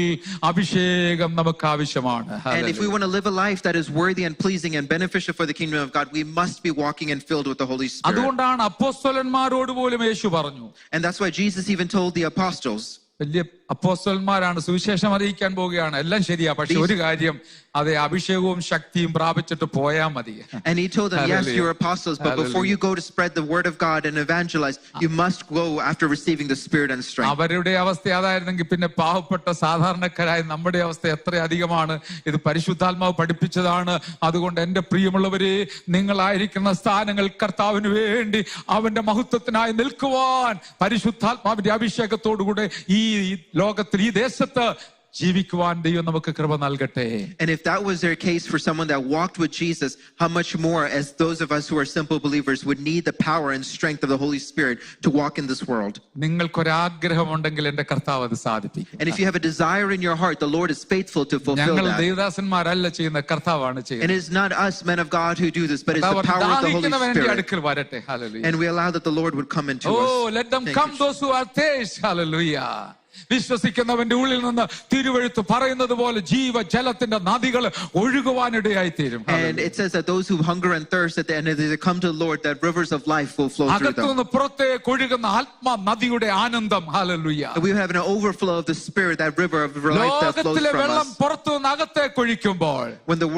അഭിഷേകം നമുക്ക് ആവശ്യമാണ്. And if we want to live a life that is worthy and pleasing and beneficial for the kingdom of God, we must be walking and filled with the Holy Spirit. അതുകൊണ്ടാണ് അപ്പോസ്തലന്മാരോട് പോലും യേശു പറഞ്ഞു. And that's why Jesus even told the apostles. വലിയ അപ്പോസ്തലന്മാരാണ്, സുവിശേഷം അറിയിക്കാൻ പോവുകയാണ്, എല്ലാം ശരിയാ, പക്ഷെ ഒരു കാര്യം, അതെ അഭിഷേകവും ശക്തിയും പ്രാപിച്ചിട്ട് പോയാ മതി. And he told them, yes, you're apostles, but before you go to spread the word of God and evangelize, you must go after receiving the spirit and strength. അവരുടെ അവസ്ഥ അതായിരുന്നെങ്കിൽ പിന്നെ പാവപ്പെട്ട സാധാരണക്കാരായ നമ്മുടെ അവസ്ഥ എത്ര അധികമാണ്. ഇത് പരിശുദ്ധാത്മാവ് പഠിപ്പിച്ചതാണ്. അതുകൊണ്ട് എന്റെ പ്രിയമുള്ളവരെ, നിങ്ങളായിരിക്കുന്ന സ്ഥാനങ്ങൾ കർത്താവിന് വേണ്ടി അവന്റെ മഹത്വത്തിനായി നിൽക്കുവാൻ പരിശുദ്ധാത്മാവിന്റെ അഭിഷേകത്തോടുകൂടെ ഈ ലോകത്തിൽ ഈ ദേശത്ത് ജീവിക്കുവാൻ ദൈവം നമുക്ക് കൃപ നൽകട്ടെ. And if that was their case for someone that walked with Jesus, how much more as those of us who are simple believers would need the power and strength of the Holy Spirit to walk in this world. നിങ്ങൾക്കൊരാഗ്രഹമുണ്ടെങ്കിൽ എന്റെ കർത്താവ് അത് സാധിപ്പിക്കും. And if you have a desire in your heart, the Lord is faithful to fulfill ഞങ്ങൾ that. ദൈവദാസന്മാരല്ല ചെയ്യുന്ന, കർത്താവാണ് And ചെയ്യുന്നത്. it is not us men of God who do this, but it's the power of the Holy Spirit. അടുക്കൽ വരട്ടെ. Hallelujah. And we allow that the Lord would come into us. Oh, let them come, those who are thirsty. Hallelujah. വിശ്വസിക്കുന്നവന്റെ ഉള്ളിൽ നിന്ന് തിരുവെഴുത്ത് പറയുന്നത് പോലെ ജീവജലത്തിന്റെ നദികൾ ഒഴുകുവാനിടയായി തീരും. And it says that those who hunger and thirst at the end of the day come to the Lord, that rivers of life will flow through them. അകത്തുനിന്ന് പുറത്തേക്ക് ഒഴുകുന്ന ആത്മാ നദിയുടെ ആനന്ദം. Hallelujah. We have an overflow of the Spirit, that river of life that flows ലോകത്തിലെ from വെള്ളം us. പുറത്തുനിന്ന് അകത്തേക്ക് ഒഴിക്കുമ്പോൾ, When the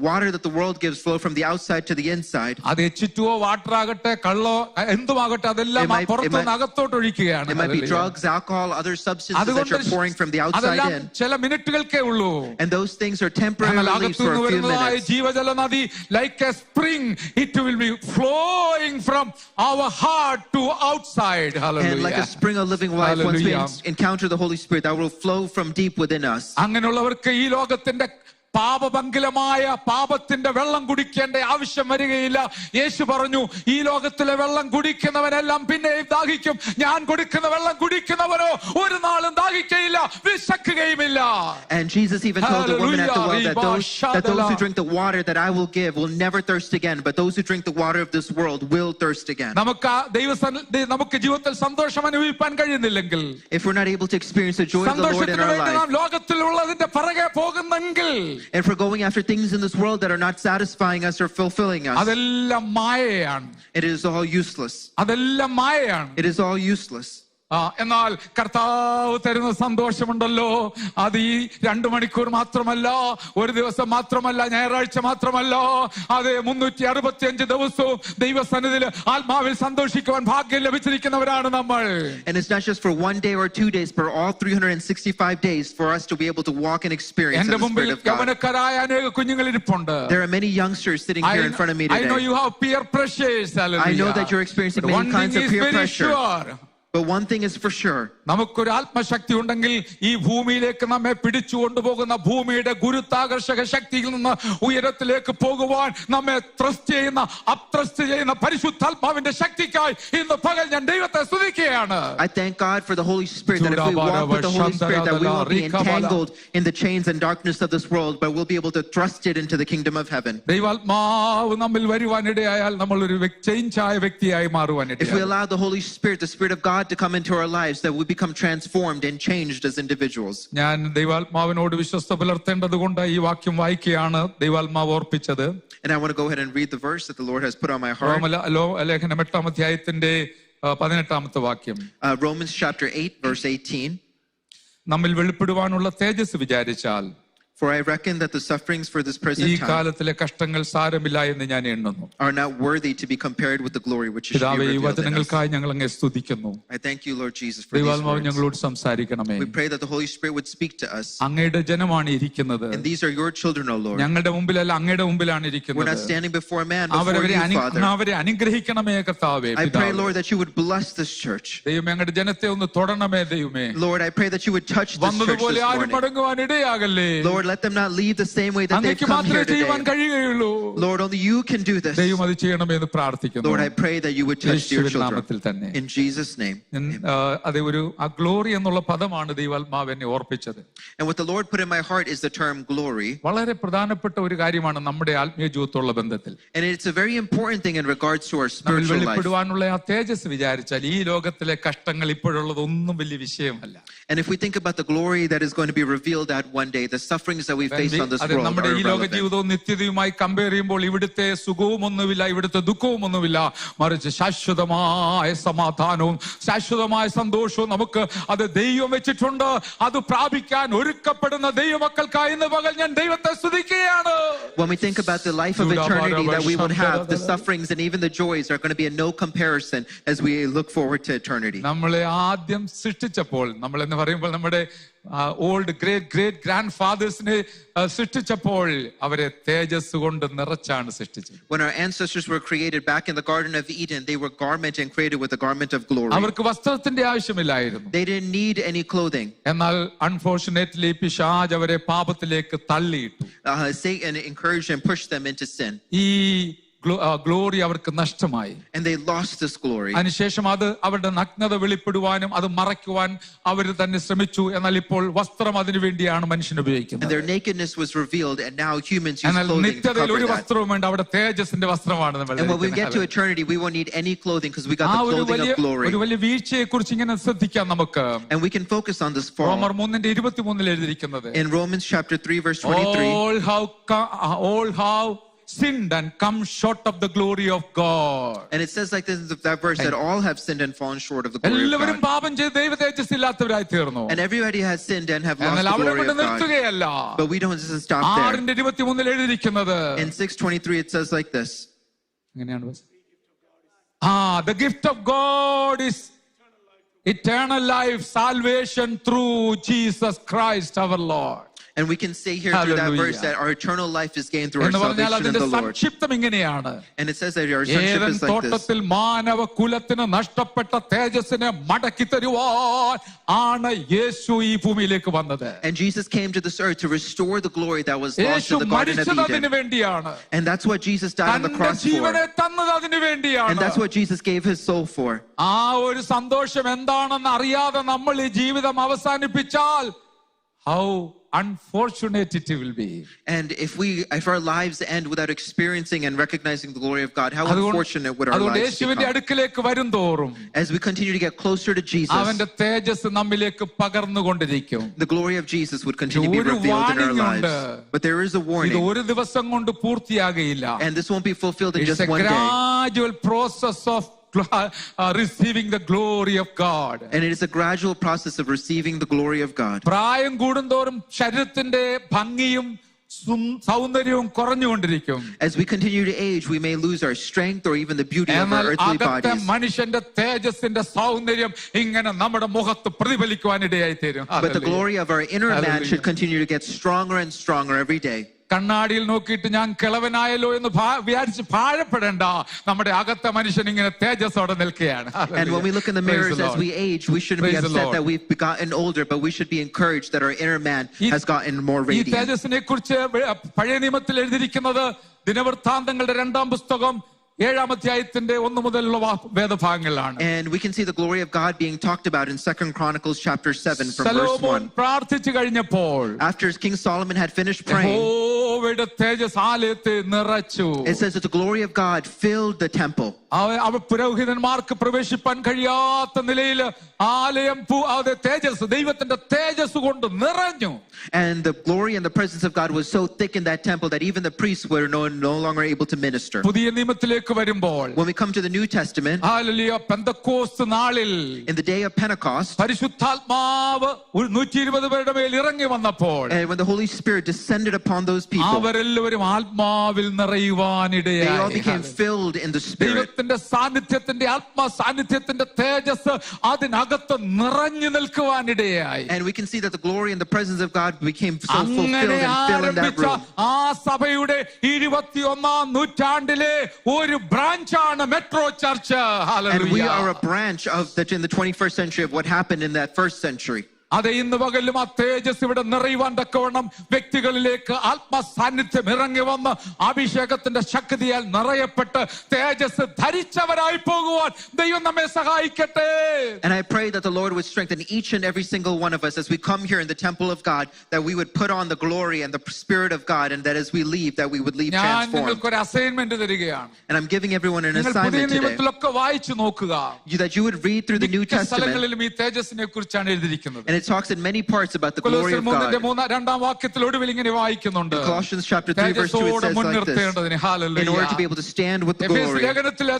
water that the world gives flow from the outside to the inside, അത് എച്ചിട്ടുവോ വാട്ടർ ആകട്ടെ കള്ളോ എന്തുമാകട്ടെ അതെല്ലാം പുറത്തുനിന്ന് അകത്തോട്ട് ഒഴിക്കുകയാണ്. it might be drugs, alcohol, other substances that you're pouring from the outside in. ചില മിനിറ്റുകൾക്കേ ഉള്ളൂ. And those things are temporary relief for a few minutes. ജീവജല നദി like a spring, it will be flowing from our heart to outside. Hallelujah. And like a spring of living life, once we encounter the Holy Spirit, that will flow from deep within us. അങ്ങനെയുള്ളവർക്ക് ഈ ലോകത്തിന്റെ പാപഭംഗിലമായ പാപത്തിന്റെ വെള്ളം കുടിക്കേണ്ട ആവശ്യം വരികയില്ല. യേശു പറഞ്ഞു, ഈ ലോകത്തിലെ വെള്ളം കുടിക്കുന്നവനെല്ലാം പിന്നെയും ദാഹിക്കും, ഞാൻ കൊടുക്കുന്ന വെള്ളം കുടിക്കുന്നവരോ ഒരു നാളും ദാഹിക്കയില്ല, വിശക്കുകയുമില്ല. And Jesus even told the woman at the well that those who drink the water that I will give will never thirst again, but those who drink the water of this world will thirst again. നമുക്ക് ജീവിതത്തിൽ സന്തോഷം അനുഭവിക്കാൻ കഴിയുന്നില്ലെങ്കിൽ, if we're not able to experience the joy of the Lord in our life, ലോകത്തിലുള്ളതിന്റെ പുറകെ പോകുന്നെങ്കിൽ, and for going after things in this world that are not satisfying us or fulfilling us, അതെല്ലാം മായയാണ്. it is all useless. അതെല്ലാം മായയാണ്. It is all useless. എന്നാൽ കർത്താവ് തരുന്ന സന്തോഷമുണ്ടല്ലോ, അത് ഈ 2 മണിക്കൂർ മാത്രമല്ല, ഒരു ദിവസം മാത്രമല്ല, ഞായറാഴ്ച മാത്രമല്ല, അത് 365 ദിവസവും ദൈവസന്നിധിയിൽ ആത്മാവിൽ സന്തോഷിക്കുവാൻ ഭാഗ്യം ലഭിച്ചിരിക്കുന്നവരാണ് നമ്മൾ. And it's not just for 1 day or 2 days, but all 365 days for us to be able to walk and experience the Spirit of God. യൗവനക്കാരായ അനേക കുഞ്ഞുങ്ങൾ ഇരിപ്പുണ്ട്. There are many youngsters sitting here in front of me today. I know you have peer pressures. I know that you're experiencing many kinds of peer pressure. But one thing is for sure. നമുക്കൊരു ആത്മശക്തി ഉണ്ടെങ്കിൽ ഈ ഭൂമിയിലേക്ക് നമ്മെ പിടിച്ചു കൊണ്ടുപോകുന്ന ഭൂമിയുടെ ഗുരുത്വാകർഷക ശക്തിയിൽ നിന്ന് ഉയരത്തിലേക്ക് പോകുവാൻ നമ്മെ ത്രസ്റ്റ് ചെയ്യുന്ന അപ്ത്രസ്റ്റ് ചെയ്യുന്ന പരിശുദ്ധാത്മാവിന്റെ ശക്തിക്കായി ഇന്ന് പകൽ ഞാൻ ദൈവത്തെ സ്തുതിക്കുകയാണ്. I thank God for the Holy Spirit, that if we walk with the Holy Spirit, that we won't be entangled in the chains and darkness of this world, but we'll be able to thrust it into the kingdom of heaven. ദൈവാത്മാവ് നമ്മിൽ വരുവാനിടയായാൽ നമ്മൾ ഒരു ചേഞ്ചായ വ്യക്തിയായി മാറുവാനിടയായി. If we allow the Holy Spirit, the Spirit of God, to come into our lives, that we become transformed and changed as individuals. ഞാൻ ദൈവാത്മാവിനോട് വിശ്വസ്ത പുലർത്തേണ്ടതുകൊണ്ട് ഈ വാക്യം വായിക്കുകയാണ് ദൈവാത്മാവ് ഓർപ്പിച്ചത്. And I want to go ahead and read the verse that the Lord has put on my heart. ലേഖനം 8-ാം അധ്യായത്തിന്റെ 18-ാമത്തെ വാക്യം. Romans chapter 8 verse 18. നമ്മിൽ വെളിപ്പെടുവാനുള്ള തേജസ് വിചാരിച്ചാൽ For I reckon that the sufferings for this present ഈ time കാലത്തിലെ കഷ്ടങ്ങൾ സാരമില്ല എന്ന് ഞാൻ എണ്ണുന്നു. are not worthy to be compared with the glory which is to be revealed in us. വചനങ്ങൾക്കായി ഞങ്ങൾ അങ്ങേ സ്തുതിക്കുന്നു. I thank you, Lord Jesus, for these ദൈവാത്മാവ് words. ഞങ്ങളോട് സംസാരിക്കണമേ. We pray that the Holy Spirit would speak to us. അങ്ങയുടെ ജനമാണ് ഇരിക്കുന്നത്. And these are your children, O Lord. ഞങ്ങളുടെ മുമ്പിലല്ല അങ്ങയുടെ മുമ്പിലാണ് We're ഇരിക്കുന്നത്. not standing before man, before you, Father. അവരെ അനുഗ്രഹിക്കണമേ കർത്താവേ. I pray, Lord, that you would bless this church. ദൈവമേ ഞങ്ങളുടെ ജനത്തെ ഒന്ന് തൊടണമേ ദൈവമേ. Lord, I pray that you would touch this church വന്നതുപോലെ this ആരും morning. മടങ്ങുവാൻ ഇടയാകല്ലേ. Lord, let them not leave the same way that they've come here today. Lord, only you can do this. ദൈവം അത് ചെയ്യണമെന്ന് പ്രാർത്ഥിക്കുന്നു. Lord, I pray that you would touch your യേശുവിൻ നാമത്തിൽ children. തന്നെ. In Jesus' name. അതെ, ഒരു glory എന്നുള്ള പദമാണ് ദൈവാത്മാവ് എന്നെ ഓർപ്പിച്ചത്. And what the Lord put in my heart is the term glory. വളരെ പ്രധാനപ്പെട്ട ഒരു കാര്യമാണ് നമ്മുടെ ആത്മീയ ജീവിതത്തിലുള്ള ബന്ധത്തിൽ. And it's a very important thing in regards to our spiritual life. വെളിപ്പെടുവാനുള്ള ആ തേജസ് വിചാരിച്ചാൽ ഈ ലോകത്തിലെ കഷ്ടങ്ങൾ ഇപ്പോഴുള്ളതൊന്നും വലിയ വിഷയമല്ല. And if we think about the glory that is going to be revealed at one day, the sufferings that we face on this world നമ്മുടെ are ഈ ലോക irrelevant. ജീവിതവും നിത്യതയുമായി കമ്പയർ ചെയ്യുമ്പോൾ ഇവിടുത്തെ സുഖവും ഒന്നുമില്ല, ഇവിടുത്തെ ദുഃഖവും ഒന്നുമില്ല, മറിച്ച് ശാശ്വതമായ സമാധാനവും ശാശ്വതമായ സന്തോഷവും നമുക്ക് അത് ദൈവം വെച്ചിട്ടുണ്ട്. അത് പ്രാപിക്കാൻ ഒരുക്കപ്പെടുന്ന ദൈവമക്കൾക്കായി ഇന്ന് പകൽ ഞാൻ ദൈവത്തെ സ്തുതിക്കുകയാണ്. When we think about the life of eternity that we would have, the sufferings and even the joys are going to be in no comparison as we look forward to eternity. നമ്മളെ ആദ്യം സൃഷ്ടിച്ചപ്പോൾ, നമ്മൾ എന്ന് പറയുമ്പോൾ നമ്മുടെ old great grand ഫാദേഴ്സിനെ സൃഷ്ടിച്ചപ്പോൾ അവരെ തേജസ് കൊണ്ട് നിറച്ചാണ് സൃഷ്ടിച്ചത്. When our ancestors were created back in the Garden of Eden, they were garment and created with a garment of glory. അവർക്ക് വസ്ത്രത്തിന്റെ ആവശ്യമില്ലായിരുന്നു. They didn't need any clothing. എന്നാൽ അൺഫോർച്ചുനേറ്റ്ലി പിശാച് അവരെ പാപത്തിലേക്ക് തള്ളിയിട്ടു. Satan encouraged and pushed them into sin. ഈ glory അവർക്ക് നഷ്ടമായി. And they lost this glory. അതിനുശേഷം അത് അവരുടെ നഗ്നത വെളിപ്പെടുവാനും അത് മറയ്ക്കുവാൻ അവർ തന്നെ ശ്രമിച്ചു. എന്നാൽ ഇപ്പോൾ വസ്ത്രം അതിനു വേണ്ടിയാണ് മനുഷ്യൻ ഉപയോഗിക്കുന്നത്. And their nakedness was revealed, and now humans use എന്നാൽ clothing to നിത്യതയിൽ cover ഒരു that. വസ്ത്രവും വേണ്ട, അവിടെ തേജസ്സിന്റെ വസ്ത്രമാണ് നമ്മൾ. And when we get to eternity, we won't need any clothing because we got the clothing of glory. ഒരു വലിയ വീഴ്ചയെ കുറിച്ച് ഇങ്ങനെ ശ്രദ്ധിക്കാം നമുക്ക്. And we can focus on this fall. റോമർ 3:23 എഴുതിയിരിക്കുന്നത്, In Romans chapter 3 verse 23, all have sinned and come short of the glory of God. and it says like this in that verse, that all have sinned and fallen short of the glory of എല്ലാവരും God. പാപം ചെയ്ത് ദൈവ തേജസ് ഇല്ലാത്തവരായി തീർന്നു. And everybody has sinned and have lost എന്നാൽ the അവിടെ glory കൊണ്ട് of God. നിർത്തുകയല്ല. But we don't just stop there. 6:23 എഴുതിയിരിക്കുന്നത്, In 6:23 it says like this. എങ്ങനെയാണ്? The gift of God is eternal life, salvation through Jesus Christ our Lord. And we can say here through that verse that our eternal life is gained through our salvation in the Lord. സംക്ഷിപ്തം ഇങ്ങനെയാണ്. And it says that our sonship is like this. തോട്ടത്തിൽ മാനവ കുലത്തിന് നഷ്ടപ്പെട്ട തേജസ്സിനെ മടക്കി തരുവാൻ ആണ് യേശു ഈ ഭൂമിയിലേക്ക് വന്നത്. And Jesus came to this earth to restore the glory that was lost in the Garden of Yeshu Eden. വേണ്ടിയാണ്. And that's what Jesus died on the cross for. ജീവനെ തന്നത് അതിനു വേണ്ടിയാണ്. And that's what Jesus gave his soul for. ആ ഒരു സന്തോഷം എന്താണെന്ന് അറിയാതെ നമ്മൾ ഈ ജീവിതം അവസാനിപ്പിച്ചാൽ how unfortunate it will be. And if our lives end without experiencing and recognizing the glory of God, how unfortunate would our lives യേശുവിന്റെ become. അടുക്കലേക്ക് വരുംതോറും As we continue to get closer to Jesus, അവന്റെ തേജസ് നമ്മിലേക്ക് പകർന്നുകൊണ്ടിരിക്കും. the glory of Jesus would continue to be revealed in our lives. But there is a ഇത് warning. ഒരു ദിവസം കൊണ്ട് പൂർത്തിയാകയില്ല. And this won't be fulfilled in It's just a one day. gradual process of receiving the glory of God. And it is a gradual process of receiving the glory of God. പ്രായം കൂടുന്തോറും ശരീരത്തിന്റെ ഭംഗിയും സൗന്ദര്യവും കുറഞ്ഞുകൊണ്ടിരിക്കും. As we continue to age, we may lose our strength or even the beauty of our earthly bodies. മനുഷ്യന്റെ തേജസ്സിന്റെ സൗന്ദര്യം ഇങ്ങനെ നമ്മുടെ മുഖത്ത് പ്രതിഫലിക്കുവാനിടയായി തീരും. But the glory of our inner man should continue to get stronger and stronger every day. കണ്ണാടിയിൽ നോക്കിയിട്ട് ഞാൻ കിളവനായല്ലോ എന്ന് വിചാരിച്ച് ഭാരപ്പെടേണ്ട. നമ്മുടെ അകത്തെ മനുഷ്യൻ ഇങ്ങനെ തേജസ്സോടെ നിൽക്കുകയാണ്. And when we look in the mirrors as we age, we shouldn't be upset that we've gotten older, but we should be encouraged that our inner man has gotten more ഈ radiant. തേജസ്സിനെ കുറിച്ച് പഴയ നിയമത്തിൽ എഴുതിയിരിക്കുന്നത് ദിനവൃത്താന്തങ്ങളുടെ 2-ാം പുസ്തകം 7-ാം അധ്യായത്തിന്റെ 1 മുതലുള്ള വേദഭാഗങ്ങളിലാണ്. And we can see the glory of God being talked about in 2 Chronicles chapter 7 from verse 1. പ്രാർത്ഥിച്ചു കഴിഞ്ഞപ്പോൾ, After King Solomon had finished praying, യഹോവയുടെ തേജസ്സ് ആലയത്തെ നിറച്ചു. it says that the glory of God filled the temple. പുരോഹിതന്മാർക്ക് പ്രവേശിപ്പാൻ കഴിയാത്ത നിലയിൽ ആലയം തേജസ്, ദൈവത്തിന്റെ തേജസ് കൊണ്ട് നിറഞ്ഞു. And the glory and the presence of God was so thick in that temple that even the priests were no longer able to minister. പുതിയ നിയമത്തിലേക്ക് വരുമ്പോൾ, When we come to the New Testament, Pentecost നാളിൽ in the day of Pentecost, പരിശുദ്ധാത്മാവ് 120 പേരുടെ മേൽ ഇറങ്ങി വന്നപ്പോൾ, and when the Holy Spirit descended upon those people, അവരെല്ലാവരും ആത്മാവിൽ നിറയുവാനിടയായി. they all became filled in the Spirit. ദൈവത്തിന്റെ സാന്നിധ്യത്തിന്റെ ആത്മാ സാന്നിധ്യത്തിന്റെ തേജസ് അതിനകത്ത് നിറഞ്ഞു നിൽക്കുവാനിടയായി. And we can see that the glory and the presence of God became so fulfilled and filled in that room. ആ സഭയുടെ 21-ാം നൂറ്റാണ്ടിലെ ഒരു ബ്രാഞ്ചാണ് metro church. And we are a branch of that in the 21st century of what happened in that first century. അതെ, ഇന്ന് പകലും ആ തേജസ് ഇവിടെ നിറയുവാൻ തക്കവണ്ണം വ്യക്തികളിലേക്ക് ആത്മ സാന്നിധ്യം ഇറങ്ങി വന്ന് അഭിഷേകത്തിന്റെ ശക്തിയാൽ നിറയപ്പെട്ട് തേജസ് ധരിച്ചവരായി പോകുവാൻ ദൈവം നമ്മെ സഹായിക്കട്ടെ. And I pray that the Lord would strengthen each and every single one of us as we come here in the temple of God, that we would put on the glory and the Spirit of God, and that as we leave, that we would leave ഞാൻ transformed. നിങ്ങൾക്ക് ഒരു assignment തരികയാണ്. And I'm giving everyone an പുതിയ assignment today, നിയമത്തിലൊക്കെ വായിച്ചു നോക്കുക. that you would read through the New Testament. സ്ഥലങ്ങളിലും ഈ തേജസ്സിനെ കുറിച്ചാണ് എഴുതിയിരിക്കുന്നത്. And it talks in many parts about the glory of God. 2-ാം വാക്യത്തിൽ ഒടുവിൽ ഇങ്ങനെ വായിക്കുന്നുണ്ട്, Colossians chapter 3 verse 2 it says like this, in order to be able to stand with the glory. ലേഖനത്തിലെ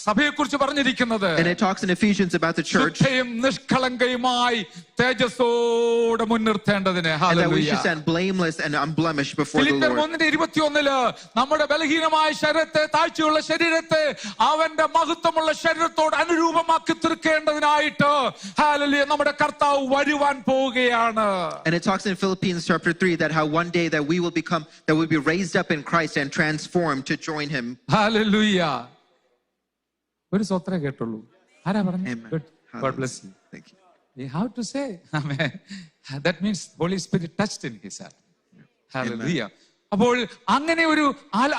സഭയെ കുറിച്ച് പറഞ്ഞിരിക്കുന്നത്, And it talks in Ephesians about the church, ശുദ്ധയും നിഷ്കളങ്കയുമായി തേജസ്സോടെ മുൻനിർത്തേണ്ടതിന്. and that we should stand blameless and unblemished before the ഫിലിപ്പിയർ Lord. 3:21 നമ്മുടെ ബലഹീനമായ ശരീരത്തെ, താഴ്ചയുള്ള ശരീരത്തെ അവന്റെ മഹത്വമുള്ള ശരീരത്തോട് അനുരൂപമാക്കി തീർക്കേണ്ടതിനായിട്ട് hallelujah നമ്മുടെ കർത്താവ് വരുവാൻ പോവുകയാണ്. And it talks in Philippians chapter 3 that how one day that we will become, that we'll be raised up in Christ and transformed to join him. Hallelujah. ഒരു സ്വത്രേ കേട്ടുള്ളൂ. ആരാ പറഞ്ഞു? Amen. Good. God bless you. Thank you. You have to say, amen. That means Holy Spirit touched in his heart. Hallelujah. അപ്പോൾ അങ്ങനെ ഒരു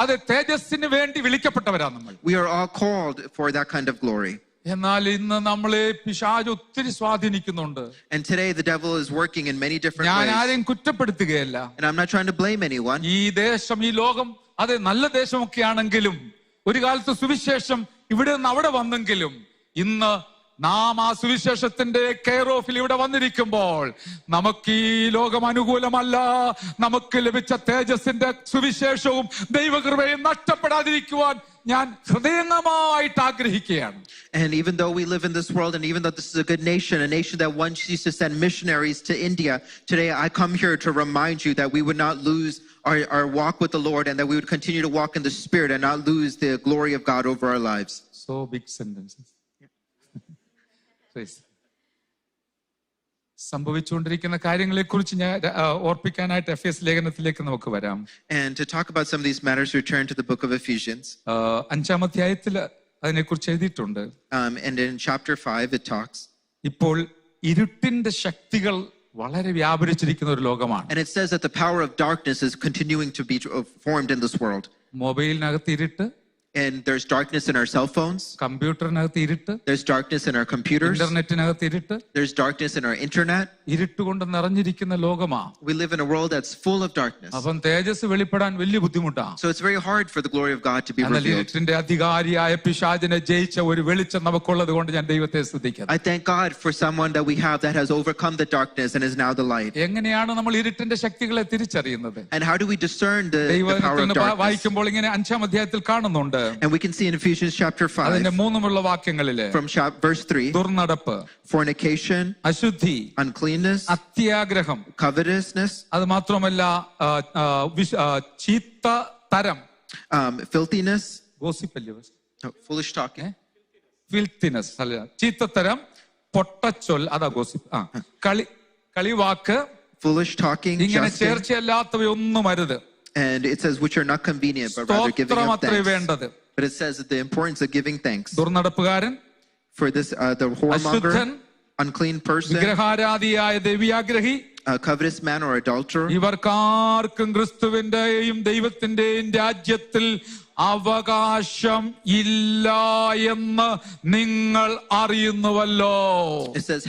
അത് തേജസ്സിന് വേണ്ടി വിളിക്കപ്പെട്ടവരാണ് നമ്മൾ. We are all called for that kind of glory. എന്നാൽ ഇന്ന് നമ്മളെ പിശാച് ഒത്തിരി സ്വാധീനിക്കുന്നുണ്ട്. And today the devil is working in many different ഞാൻ ways. ആരെയും കുറ്റപ്പെടുത്തുകയല്ല. And I'm not trying to blame anyone. ഈ ദേശം, ഈ ലോകം അത് നല്ല ദേശമൊക്കെ ആണെങ്കിലും, ഒരു കാലത്ത് സുവിശേഷം ഇവിടെ നിന്ന് അവിടെ വന്നെങ്കിലും, ഇന്ന് നാം ആ സുവിശേഷത്തിന്റെ കെയർ ഓഫിൽ ഇവിടെ വന്നിരിക്കുമ്പോൾ നമുക്ക് ഈ ലോകം അനുകൂലമല്ല. നമുക്ക് ലഭിച്ച തേജസ്സിന്റെ സുവിശേഷവും ദൈവകൃപയും നഷ്ടപ്പെടാതിരിക്കുവാൻ ഞാൻ ഹൃദയംഗമായിട്ട് ആഗ്രഹിക്കുകയാണ്. And even though we live in this world, and even though this is a good nation, a nation that once used to send missionaries to India, today I come here to remind you that we would not lose our walk with the Lord, and that we would continue to walk in the Spirit and not lose the glory of God over our lives. So big sentences. സംഭവിച്ചുകൊണ്ടിരിക്കുന്ന കാര്യങ്ങളെ കുറിച്ച് ഞാൻ ഓർപ്പിക്കാനായിട്ട് എഫേസ് ലേഖനത്തിലേക്ക് നമുക്ക് വരാം. And to talk about some of these matters, we turn to the book of Ephesians. 5-ാം അധ്യായത്തിൽ അതിനെക്കുറിച്ച് എഴുതിയിട്ടുണ്ട്. And in chapter 5 it talks. ഇപ്പോൾ ഇരുട്ടിന്റെ ശക്തികൾ വളരെ വ്യാപരിച്ചിരിക്കുന്ന ഒരു ലോകമാണ്. And it says that the power of darkness is continuing to be formed in this world. മൊബൈലിനകത്ത് ഇരുട്ട്, And there's darkness in our cell phones. കമ്പ്യൂട്ടറിനകത്ത് ഇരുട്ട്, There's darkness in our computers. ഇന്റർനെറ്റിനകത്ത് ഇരുട്ട്, There's darkness in our internet. ഇരുട്ട് കൊണ്ട് നിറഞ്ഞിരിക്കുന്ന ലോകമാ. We live in a world that's full of darkness. അപ്പം തേജസ് വെളിപ്പെടാൻ വലിയ ബുദ്ധിമുട്ടാണ്. So it's very hard for the glory of God to be എന്നാൽ revealed. ഇരുട്ടിന്റെ അധികാരിയായ പിശാചിനെ ജയിച്ച ഒരു വെളിച്ചം നമുക്കുള്ളത് കൊണ്ട് ഞാൻ ദൈവത്തെ സ്തുതിക്കുന്നു. I thank God for someone that we have that has overcome the darkness and is now the light. എങ്ങനെയാണ് നമ്മൾ ഇരുട്ടിന്റെ ശക്തികളെ തിരിച്ചറിയുന്നത്? And how do we discern the power of darkness? വായിക്കുമ്പോൾ ഇങ്ങനെ 5-ാം അധ്യായത്തിൽ കാണുന്നുണ്ട്. And we can see in Ephesians chapter 5 അതിന്റെ 3 വാക്യങ്ങളില് from verse 3, ദുർനടപ്പ്, fornication, അശുദ്ധി, uncleanness, അത്യാഗ്രഹം, covetousness, അത് മാത്രമല്ല ചീത്ത തരം, filthiness, foolish talking, ഫിൽത്തിനെസ് അല്ല, ചീത്തത്തരം, പൊട്ടച്ചൊൽ, അതാ ഗോസിപ്പ്, കളിവാക്ക്, foolish talking, ഇങ്ങനെ ചേർച്ചയല്ലാത്തവയൊന്നും അരുത്. And it says, which are not convenient, but rather giving സ്തോത്രം of അത്രേ thanks. വേണ്ടത്. But it says that the importance of giving thanks. ദുർനടപ്പുകാരൻ, For this, the whoremonger, അശുദ്ധൻ, unclean person, വിഗ്രഹാരാധിയായ ദൈവയാഗ്രഹി, a covetous man or adulterer, ഇവർക്കാർക്കും ക്രിസ്തുവിന്റെയും ദൈവത്തിന്റെയും രാജ്യത്തിൽ അവകാശം ഇല്ല എന്ന് നിങ്ങൾ അറിയുന്നുവല്ലോ. it says,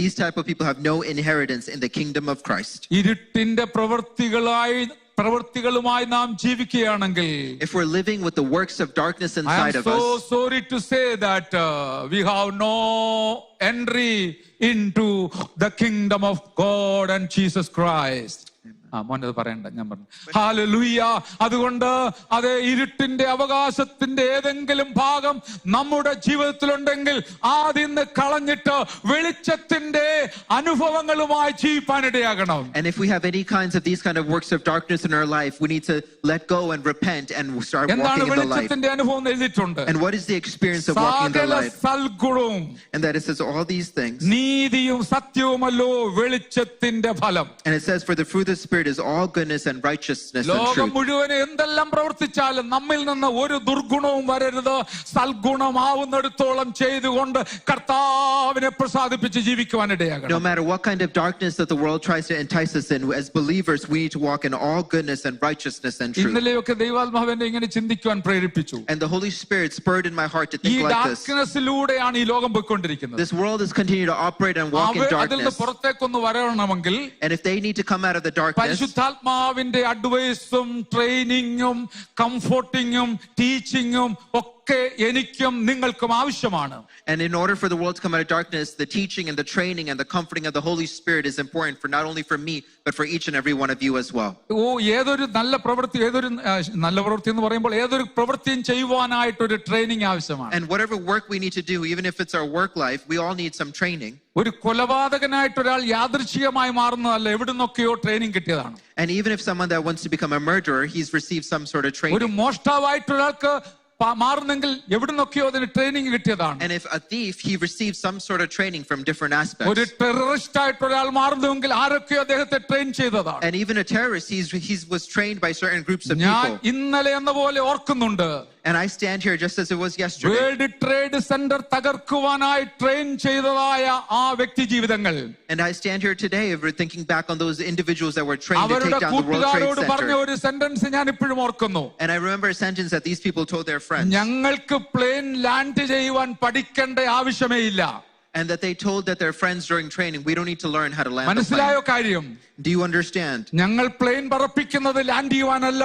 these type of people have no inheritance in the kingdom of Christ. ഇരുട്ടിന്റെ പ്രവൃത്തികളുമായി നാം ജീവിക്കുകയാണെങ്കിൽ, If we're living with the works of darkness I inside am of so us, sorry to say that we have no entry into the kingdom of God and Jesus Christ. മോനത് പറയണ്ട, ഞാൻ പറഞ്ഞു. Hallelujah. അതുകൊണ്ട് അത് ഇരുട്ടിന്റെ അവകാശത്തിന്റെ ഏതെങ്കിലും ഭാഗം നമ്മുടെ ജീവിതത്തിലുണ്ടെങ്കിൽ ആദ്യം കളഞ്ഞിട്ട് വെളിച്ചത്തിന്റെ അനുഭവങ്ങളുമായി ജീവിക്കാനിടയാകണം. and if we have any kinds of these kind of works of darkness in our life, we need to let go and repent and start എന്താണ് walking in the light. വെളിച്ചത്തിന്റെ അനുഭവം എഴുതിയിട്ടുണ്ട്? And what is the experience of walking in the സകല light? സൽഗുണവും, And that it says all these things. നീതിയും സത്യവുമല്ലോ വെളിച്ചത്തിന്റെ ഫലം. And it says, for the fruit of the Spirit is all goodness and righteousness and ലോകം truth. മുഴുവന് എന്തെല്ലാം പ്രവർത്തിച്ചാലും നമ്മിൽ നിന്ന് ഒരു ദുർഗുണവും വരരുത്. സൽഗുണമാവുന്നിടത്തോളം ചെയ്തുകൊണ്ട് കർത്താവിനെ പ്രസാദിപ്പിച്ച് ജീവിക്കുവാനിടയാകണം. No matter what kind of darkness that the world tries to entice us in, as believers, we need to walk in all goodness and righteousness and truth. ഇന്നലെയൊക്കെ ദൈവാത്മാവിനെ ഇങ്ങനെ ചിന്തിക്കുവാൻ പ്രേരിപ്പിച്ചു. And the Holy Spirit spurred in my heart to ഈ think like this. ഡാർക്ക്നെസ്സിലൂടെയാണ് ഈ ലോകം പോയിക്കൊണ്ടിരിക്കുന്നത്. This world is continuing to operate and walk in അതിൽ നിന്ന് darkness. പുറത്തേക്കൊന്ന് വരണമെങ്കിൽ, And if they need to come out of the darkness, പരിശുദ്ധാത്മാവിന്റെ അഡ്വൈസും ട്രെയിനിങ്ങും കംഫോർട്ടിങ്ങും ടീച്ചിങ്ങും ഒക്കെ എനിക്കും നിങ്ങൾക്കും ആവശ്യമാണ്. and in order for the world to come out of darkness, the teaching and the training and the comforting of the Holy Spirit is important for not only for me, but for each and every one of you as well. ഏതൊരു നല്ല പ്രവൃത്തി എന്ന് പറയുമ്പോൾ ഏതൊരു പ്രവൃത്തിയും ചെയ്യുവാനായിട്ടൊരു training ആവശ്യമാണ്. And whatever work we need to do, even if it's our work life, we all need some training. ഒരു കൊലപാതകനായിട്ട് ഒരാൾ യാദൃച്ഛികമായി മാറുന്നതല്ല, എവിടുന്നൊക്കെയോ ട്രെയിനിങ് കിട്ടിയതാണ്. And even if someone that wants to become a murderer, he's received some sort of ഒരു training. മോഷ്ടാവായിട്ട് ഒരാൾക്ക് മാറുന്നെങ്കിൽ എവിടുന്നൊക്കെയോ അതിന് training കിട്ടിയതാണ്. And if a thief, he receives some sort of training from different aspects. ഒരു terrorist ആയിട്ട് ഒരാൾ മാറുന്നെങ്കിൽ ആരൊക്കെയോ അദ്ദേഹത്തെ train ചെയ്തതാണ്. And even a terrorist, he was trained by certain groups of ഞാൻ people. ഇന്നലെ എന്ന പോലെ ഓർക്കുന്നുണ്ട്. And I stand here just as it was yesterday. World trade center തകർക്കുവാനായി ട്രെയിൻ ചെയ്തതായ ആ വ്യക്തി ജീവിതങ്ങൾ, And I stand here today, we're thinking back on those individuals that were trained to അവരുടെ take down the World Trade കൂട്ടുകാരോട് പറഞ്ഞ Center. ഒരു sentence ഞാൻ ഇപ്പോഴും ഓർക്കുന്നു. And I remember a sentence that these people told their friends. ഞങ്ങൾക്ക് plain land ചെയ്യുവാൻ പഠിക്കേണ്ട ആവശ്യമേ ഇല്ല. And that they told that their friends during training, we don't need to learn how to land a മനസ്സിലായോ plane. കാര്യം? Do you understand? ഞങ്ങൾ plain പറപ്പിക്കുന്നത് land ചെയ്യുവാനല്ല,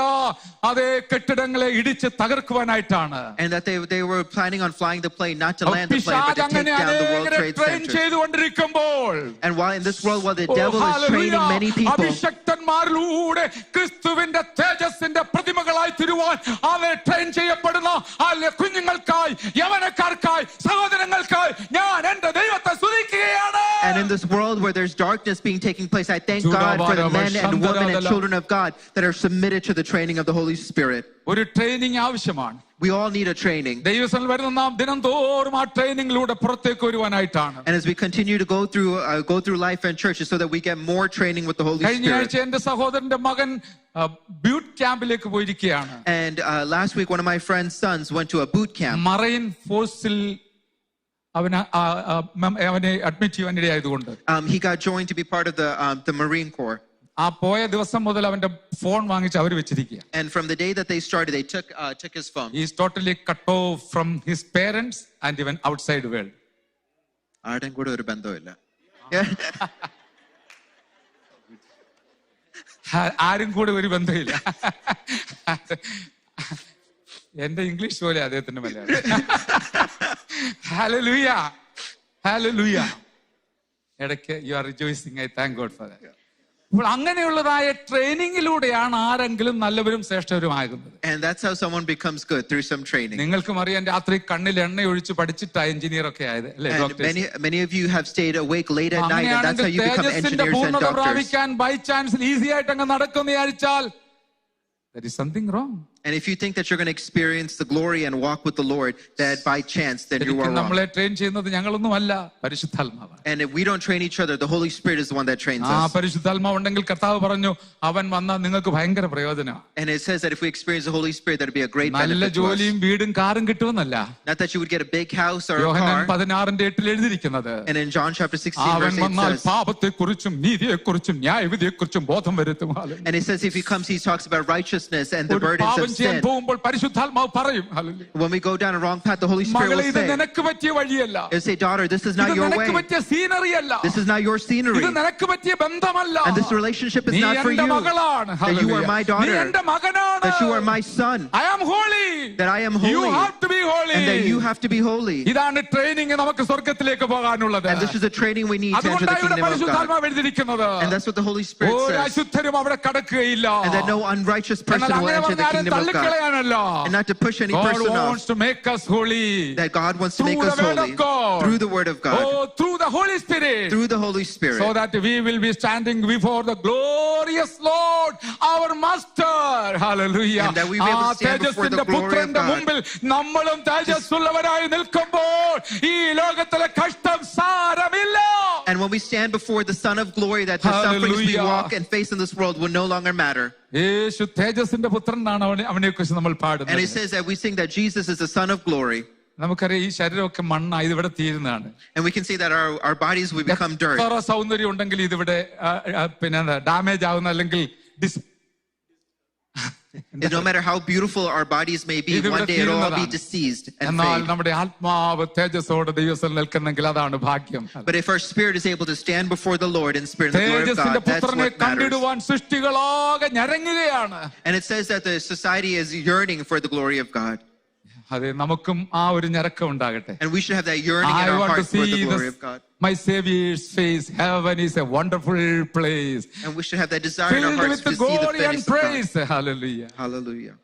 അതേ കെട്ടിടങ്ങളെ ഇടിച്ച് തകർക്കുവാനായിട്ടാണ്. And that they were planning on flying the plane, not to land the plane, but to take അങ്ങനെ down the World അനേകരെ Trade train Center. ചെയ്തുകൊണ്ടിരിക്കുമ്പോൾ, And while in this world, while the devil is training many people, അഭിഷക്തന്മാരിലൂടെ ക്രിസ്തുവിന്റെ തേജസ്സിന്റെ പ്രതിമകളായി തിരുവാൻ അവരെ train ചെയ്യപ്പെടുന്ന കുഞ്ഞുങ്ങൾക്കായി, യവനക്കാർക്കായി, സഹോദരങ്ങൾക്കായി ഞാൻ എന്റെ ദൈവത്തെ സ്തുതിക്കുകയാണ്. and in this world where there's darkness being taking place, I thank God for the men and women and children of God that are submitted to the training of the Holy Spirit. ഒരു training ആവശ്യമാണ്. We all need a training. ദൈവത്തിൽ വരുന്ന നാം ദിനംതോറും ആ ട്രെയിനിങ്ങിലൂടെ പുറത്തേക്ക് വരുവാനായിട്ടാണ്. And as we continue to go through life and church, so that we get more training with the Holy കഴിഞ്ഞ Spirit. ആഴ്ച എന്റെ സഹോദരന്റെ മകൻ ബൂട്ട് ക്യാമ്പിലേക്ക് പോയിരിക്കുകയാണ്. And last week, one of my friend's sons went to a boot camp. Marine ഫോഴ്സിൽ അവനെ admit ചെയ്യാൻ ഇടയായതുകൊണ്ട് He got joined to be part of the Marine Corps. ആ പോയ ദിവസം മുതൽ അവന്റെ ഫോൺ വാങ്ങിച്ച് അവർ വെച്ചിരിക്കുക. And from the day that they started, they took his phone. He is totally cut off from his parents and even outside world. ആരുടെയും കൂടെ ഒരു ബന്ധവുമില്ല. ആരും കൂടെ ഒരു ബന്ധമില്ല. എന്റെ ഇംഗ്ലീഷ് പോലെ അദ്ദേഹത്തിന്റെ മലയാളം. Hallelujah, hallelujah. ഇടയ്ക്ക് you are rejoicing. I thank God for that. അപ്പോൾ അങ്ങനെയുള്ളതായ ട്രെയിനിങ്ങിലൂടെയാണ് ആരെങ്കിലും നല്ലവരും ശ്രേഷ്ഠവരുമാകുന്നത്. And that's how someone becomes good, through some training. നിങ്ങൾക്കും അറിയാം, രാത്രി കണ്ണിൽ എണ്ണ ഒഴിച്ച് പഠിച്ചിട്ടാ എഞ്ചിനീയർ ഒക്കെ ആയത്, അല്ലേ? And many of you have stayed awake late at night, and that's how you become engineers and doctors. പ്രാപിക്കാൻ ബൈ ചാൻസ് ഈസി ആയിട്ട് അങ്ങ് നടക്കുന്ന വിചാരിച്ചാൽ there is something wrong. And if you think that you're going to experience the glory and walk with the Lord, that by chance, then you are ശരിക്കും wrong. നമ്മളെ train ചെയ്യുന്നത് ഞങ്ങളൊന്നുമല്ല, പരിശുദ്ധാത്മാവാണ്. And if we don't train each other, the Holy Spirit is the one that trains ആ us. പരിശുദ്ധാത്മാവ് ഉണ്ടെങ്കിൽ കർത്താവ് പറഞ്ഞു, അവൻ വന്നാൽ നിങ്ങൾക്ക് ഭയങ്കര പ്രയോജനമാണ്. And it says that if we experience the Holy Spirit, that would be a great നല്ല benefit to us. ജോലിയും വീടും കാറും കിട്ടുമെന്നല്ല. Not that you would get a big house or a Yohannan car. 16:8 എഴുതിയിരിക്കുന്നത്, And in John chapter 16, അവൻ verse 8 വന്നാൽ says, പാപത്തെക്കുറിച്ചും നീതിയെക്കുറിച്ചും ന്യായവിധിയെക്കുറിച്ചും ബോധം വരുത്തും. and it says if he comes, he talks about righteousness and the ഒരു burdens പാപം of ചെയ്യാൻ sin. പോകുമ്പോൾ പരിശുദ്ധാത്മാവ് പറയും, hallelujah, When we go down a wrong path, the Holy Spirit മകളെ will ഇത് say, നിനക്ക് പറ്റിയ വഴിയല്ല, he'll say, daughter, this is ഇത് not your നിനക്ക് way. പറ്റിയ സീനറി അല്ല, This is not your scenery. ഇത് നിനക്ക് പറ്റിയ ബന്ധമല്ല, And this relationship is നീ not for എന്റെ you. മകളാണ്, That you are hallelujah, my നീ daughter. എന്റെ മകനാണ്, That you are my son. I am holy, That I am you holy. have to be holy. And that you have to be holy. ഇതാണ് training നമുക്ക് സ്വർഗത്തിലേക്ക് പോകാനുള്ളത്. And this is the training we need to enter the അതുകൊണ്ടാണ് ഇവിടെ kingdom of God. പരിശുദ്ധാത്മാവ് എഴുതിയിരിക്കുന്നത്, And that's what the Holy Spirit ഒരു says. അശുദ്ധരും അവിടെ കടക്കുകയില്ല. And that no unrighteous person എന്നാൽ will അങ്ങനെ enter the പറഞ്ഞാലും kingdom of God. തള്ളിക്കളയാനല്ല. And not to push any God person wants off. to make us holy. That God wants to Through make us the word holy. of God. Through the word of God. Oh, through the Holy Spirit. Through the Holy Spirit. So that we will be standing before the glorious Lord, our Master. Hallelujah. And that we will be able to stand before the തേജസ്സിന്റെ glory of പുത്രന്റെ God. മുമ്പിൽ നമ്മളും തേജസ്സുള്ളവരായി നിൽക്കുമ്പോൾ ഈ ലോകത്തിലെ കഷ്ടം സാരമില്ല. And when we stand before the Son of Glory, that the sufferings we Hallelujah. walk and face in this world will no longer matter. യേശു തേജസ്സിന്റെ പുത്രനാണ്, അവനെ കുറിച്ച് നമ്മൾ And it പാടുന്നത്. says that we sing that Jesus is the Son of Glory. നമുക്കറിയാം ഈ ശരീരമൊക്കെ മണ്ണാണ്, ഇതിവിടെ തീരുന്നതാണ്. And we can see that our bodies will become dirt. എത്ര സൗന്ദര്യം ഉണ്ടെങ്കിൽ ഇതിവിടെ പിന്നെ ഡാമേജ് ആവുന്ന അല്ലെങ്കിൽ And no matter how beautiful our bodies may be, one day it'll all be diseased and എന്നാൽ fade. നമ്മുടെ ആത്മാവ് തേജസ്സോടെ ദൈവത്തിൽ നിൽക്കുന്നെങ്കിൽ അതാണ് ഭാഗ്യം. But if our spirit is able to stand before the Lord in spirit and the glory of തേജസ്സിന്റെ God, that's പുത്രനെ what matters. കണ്ടിടുവാൻ സൃഷ്ടികളാകെ ഞരങ്ങുകയാണ്. And it says that the society is yearning for the glory of God. അതെ, നമുക്കും ആ ഒരു ഞരക്കം ഉണ്ടാകട്ടെ. And we should have that yearning in I our want to heart for the see glory of God. my Savior's face. Heaven is a wonderful place, And we should have that desire in our filled hearts with to see the glory and face of God. praise. Hallelujah. Hallelujah.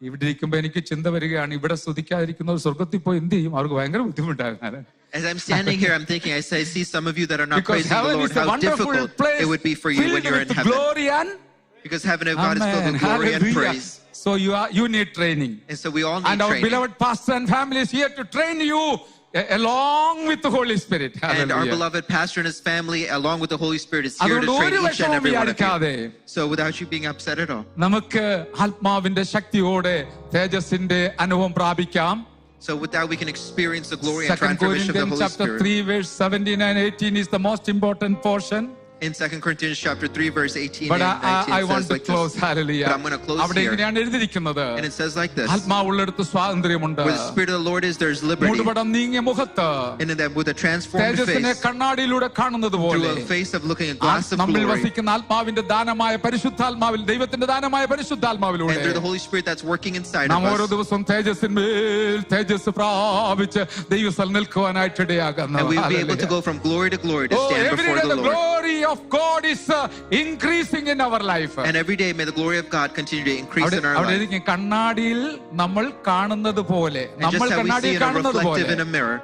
ഇവിടെ ഇരിക്കുമ്പോ എനിക്ക് ചിന്ത വരികയാണ്, ഇവിടെ സ്തുതിക്കാതിരിക്കുന്നവർ സ്വർഗത്തിൽ പോയി എന്ത് ചെയ്യും? അവർക്ക് ഭയങ്കര ബുദ്ധിമുട്ടാകും. As I'm standing here, I'm thinking, I see some of you that are not Because praising the heaven Lord, is a how wonderful difficult place it would be for you when filled you're in with heaven. glory and Because heaven of God is filled Amen. with glory and Hallelujah. praise. So you need training. And so we all need And our training. beloved pastor and family is here to train you along with the Holy Spirit. And our Hallelujah. beloved pastor and his family, along with the Holy Spirit, is here to അതുകൊണ്ട് train ഒരു each and every one of വിചാരിക്കാതെ you. So without you being upset at all. നമുക്ക് ആത്മാവിന്റെ ശക്തിയോടെ തേജസ്സിന്റെ അനുഭവം പ്രാപിക്കാം. So with that, we can experience the glory and 2 transformation of the Corinthians Holy chapter Spirit. 3 verse 17 and 18 is the most important portion. In 2 Corinthians chapter 3, verse 18 But and 19 I want says to like close. this. Hallelujah. But I'm going to close അവിടെ here. ഇങ്ങനെയാണ് എഴുതിയിരിക്കുന്നത്, And it says like this. ആത്മാവുള്ളിടത്ത് സ്വാതന്ത്ര്യമുണ്ട്, Where the Spirit of the Lord is, there's liberty. മൂടുപടം നീങ്ങിയ മുഖത്ത് And in that, with a transformed തേജസ്സിനെ face, കണ്ണാടിയിലൂടെ കാണുന്നത് through പോലെ a face of looking a glass of നമ്മിൽ glory, വസിക്കുന്ന ആത്മാവിന്റെ ദാനമായ പരിശുദ്ധാത്മാവിൽ, ദൈവത്തിന്റെ ദാനമായ പരിശുദ്ധാത്മാവിലൂടെ and through the Holy Spirit that's working inside നാം of ഓരോ us. ദിവസവും തേജസ്സിന്മേൽ തേജസ് പ്രാപിച്ച് ദൈവത്തിൽ നിൽക്കുവാനായിട്ട് ഇടയാകുന്നു. And we'll be able to go from glory to glory to stand every before day the the Lord. glory of God is increasing in our life. And every day, may the glory of God continue to increase in our അവിടെ life. ഇരിക്കും, കണ്ണാടിയിൽ നമ്മൾ കാണുന്നത് പോലെ, And നമ്മൾ just how we see കണ്ണാടിയിൽ in a കാണുന്നത് പോലെ reflective in a mirror,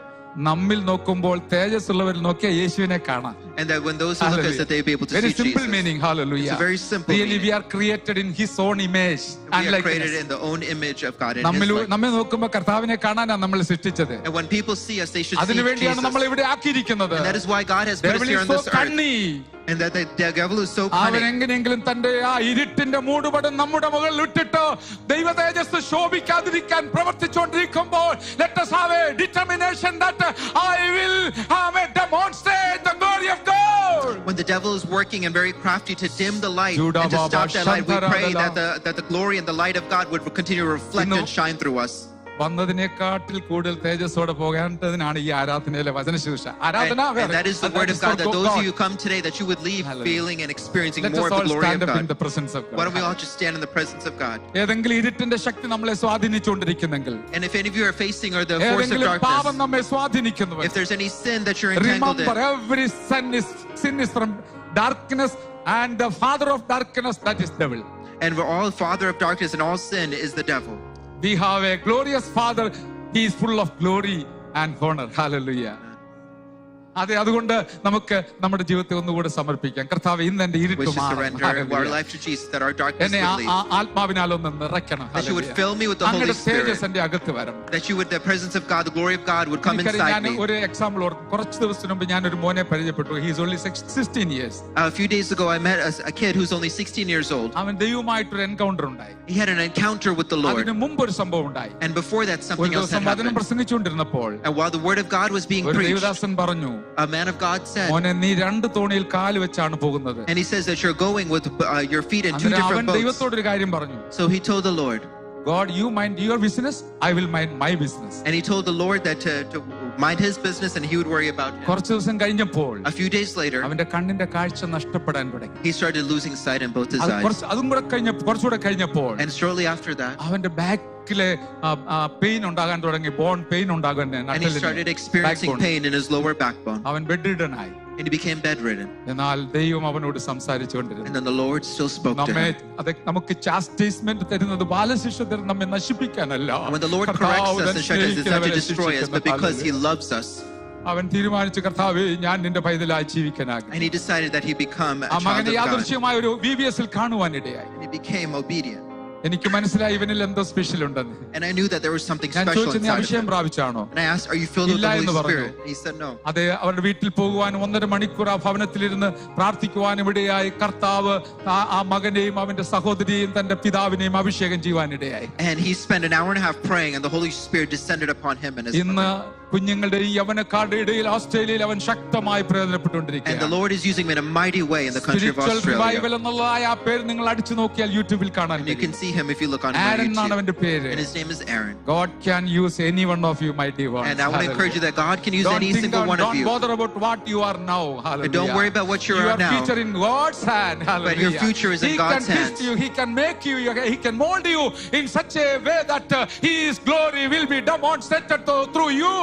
നമ്മിൽ നോക്കുമ്പോൾ തേജസ്സുള്ളവരിൽ നോക്കിയ യേശുവിനെ കാണാം. and that when those who look at us, that they be able to Very see simple Jesus. meaning. Hallelujah. It's a very simple Really, meaning. we are created in His own image and We are created likeness. in the own image of God. In നമ്മിൽ His likeness. നമ്മെ നോക്കുമ്പോൾ കർത്താവിനെ കാണാനാണ് നമ്മൾ സൃഷ്ടിച്ചത്. And when people see us, they should see അതിനുവേണ്ടിയാണ് നമ്മൾ Jesus. ഇവിടെ ആക്കിയിരിക്കുന്നത്. And that is why God has put us Devil here is on so this earth. cunning. And that the devil is so അവൻ cunning. എങ്ങനെയെങ്കിലും തന്റെ ആ ഇരുട്ടിന്റെ മൂടുപടം നമ്മുടെ മുകളിൽ ഇട്ടിട്ട് ദൈവ തേജസ് ശോഭിക്കാതിരിക്കാൻ പ്രവർത്തിച്ചുകൊണ്ടിരിക്കുമ്പോൾ, let us have a determination that I will demonstrate the glory of God. When the devil is working and very crafty to dim the light and to stop that light, we pray that the glory and the light of God would continue to reflect and shine through us. വന്നതിനെക്കാട്ടിൽ കൂടുതൽ തേജസ്സോടെ പോകേണ്ടതിനാണ് ഈ ആരാധനയിലെ വചനശുശ്രൂഷ. ആരാധന And that is the word of God, that those of you who come today, that you would leave feeling and experiencing Let more us of all the glory stand of up in God. the presence of Why don't we God. all just stand in the presence of God? ഏതെങ്കിലും ഇരുട്ടിന്റെ ശക്തി നമ്മളെ സ്വാധീനിച്ചുകൊണ്ടിരിക്കുന്നെങ്കിൽ, And if any of you are facing or the force of ഏതെങ്കിലും പാപം darkness, നമ്മെ സ്വാധീനിക്കുന്നുവെങ്കിൽ, if there's any sin that you're entangled remember in, every sin is from darkness, and the father of darkness, that is devil. and we're all father of darkness and all sin is the devil. We have a glorious Father. He is full of glory and honor. Hallelujah. അതെ, അതുകൊണ്ട് നമുക്ക് നമ്മുടെ ജീവിതത്തെ ഒന്നുകൂടെ സമർപ്പിക്കാം. കർത്താവ്, ഇന്ന് എന്റെ We ഇരുട്ട് should മാറണം. surrender our life to Jesus, that our darkness എന്നെ would leave. ആത്മാവിനാൽ ഒന്ന് നിറയ്ക്കണം. That you would fill me with the Holy അങ്ങയുടെ Spirit. തേജസ് എന്റെ അകത്ത് വരണം. That you would, the presence of God, the glory of God would come inside ഞാൻ me. ഒരു example ഓർക്കും. കുറച്ച് ദിവസത്തിന് മുമ്പ് ഞാൻ ഒരു മോനെ പരിചയപ്പെട്ടു. He is only 16 years. A few days ago, I met a kid who's only 16 years old. അവൻ ദൈവമായിട്ടൊരു എൻകൗണ്ടർ ഉണ്ടായി. He had an encounter with the Lord. അതിന് മുമ്പ് ഒരു സംഭവം ഉണ്ടായി. And before that, ഒരു something else ദിവസം had വചനം happened. പ്രസംഗിച്ചുകൊണ്ടിരുന്നപ്പോൾ And while the word of God was being ഒരു preached, ദൈവദാസൻ പറഞ്ഞു, a man of God said, മോനെ, നീ 2 തോണിയിൽ കാല് വെച്ചാണ് പോകുന്നത്. and he says that you're going with your feet in 2 അന്നേരം അവൻ different boats. ദൈവത്തോടൊരു കാര്യം പറഞ്ഞു. So he told the Lord, God, you mind your business, I will mind my business. and he told the Lord that to mind his business and he would worry about him. കുറച്ച് ദിവസം കഴിഞ്ഞപ്പോൾ A few days later, അവന്റെ കണ്ണിന്റെ കാഴ്ച നഷ്ടപ്പെടാൻ തുടങ്ങി. he started losing sight in both his eyes. അതും കൂടെ കുറച്ചുകൂടെ കഴിഞ്ഞപ്പോൾ And shortly after that, അവന്റെ ബാക്കിലെ പെയിൻ ഉണ്ടാകാൻ തുടങ്ങി. ബോൺ പെയിൻ ഉണ്ടാകാൻ, and he started experiencing pain in his lower backbone, അവൻ ബെഡ്രിഡനായി. and he became bedridden. എന്നാൽ ദൈവം അവനോട് സംസാരിച്ചുകൊണ്ടിരുന്നു. And then the Lord still spoke to him. നമുക്ക് ചാസ്റ്റിസ്മെന്റ് തരുന്നത് ബാലശിക്ഷ തരുന്നത് നമ്മെ നശിപ്പിക്കാനല്ല. When the Lord corrects us and shepherds, it's not to destroy us, but because he loves us. അവൻ തീരുമാനിച്ചു, കർത്താവേ, ഞാൻ നിന്റെ പൈതലായി ജീവിക്കാനാകും. And he decided that he become a ആ child മകനെ of God. യാദൃശ്യമായ ഒരു VBS-ൽ കാണുവാനിടയായി. And he became obedient. എനിക്ക് മനസ്സിലായി ഇവനിൽ എന്തോ സ്പെഷ്യൽ ഉണ്ടെന്ന്. And I knew that there was something ഞാൻ special ചോദിച്ചു, നീ inside of അഭിഷേകം him. പ്രാപിച്ചാണോ? And I asked, are you filled with the ഇല്ല Holy എന്ന് പറഞ്ഞു. Spirit? And he said no. അതെ, അവരുടെ വീട്ടിൽ പോകുവാനും 1.5 മണിക്കൂർ ആ ഭവനത്തിലിരുന്ന് പ്രാർത്ഥിക്കുവാനും ഇടയായി. കർത്താവ് ആ മകനെയും അവന്റെ സഹോദരിയെയും തന്റെ പിതാവിനെയും അഭിഷേകം ചെയ്യുവാനിടയായി. And he spent an hour and a half praying, and the Holy Spirit descended upon him and his ഇന്ന് mother. കുഞ്ഞുങ്ങളുടെ ഈ യവനക്കാരുടെ ഇടയിൽ ഓസ്ട്രേലിയയിൽ അവൻ ശക്തമായി And the പ്രയോജനപ്പെട്ടുകൊണ്ടിരിക്കുകയാണ്. Lord is using him in a mighty way in the country of spiritual Australia. Revival എന്നുള്ളതായ ആ പേര് നിങ്ങൾ അടിച്ചു നോക്കിയാൽ യൂട്യൂബിൽ കാണാൻ And you can see him if you look on him on ആരൻ എന്നാണ് YouTube. അവന്റെ പേര്. And his name is Aaron. God can use any one of you, my dear ones. And I want to encourage you that God can use Don't any think single on- one of don't you. bother about what you are now. Hallelujah. Don't worry about what you are Your now. future in God's hand. Hallelujah. But your future is in He God's can hands. twist you. He can make you. He can mold you in such a way that His glory will be demonstrated through you.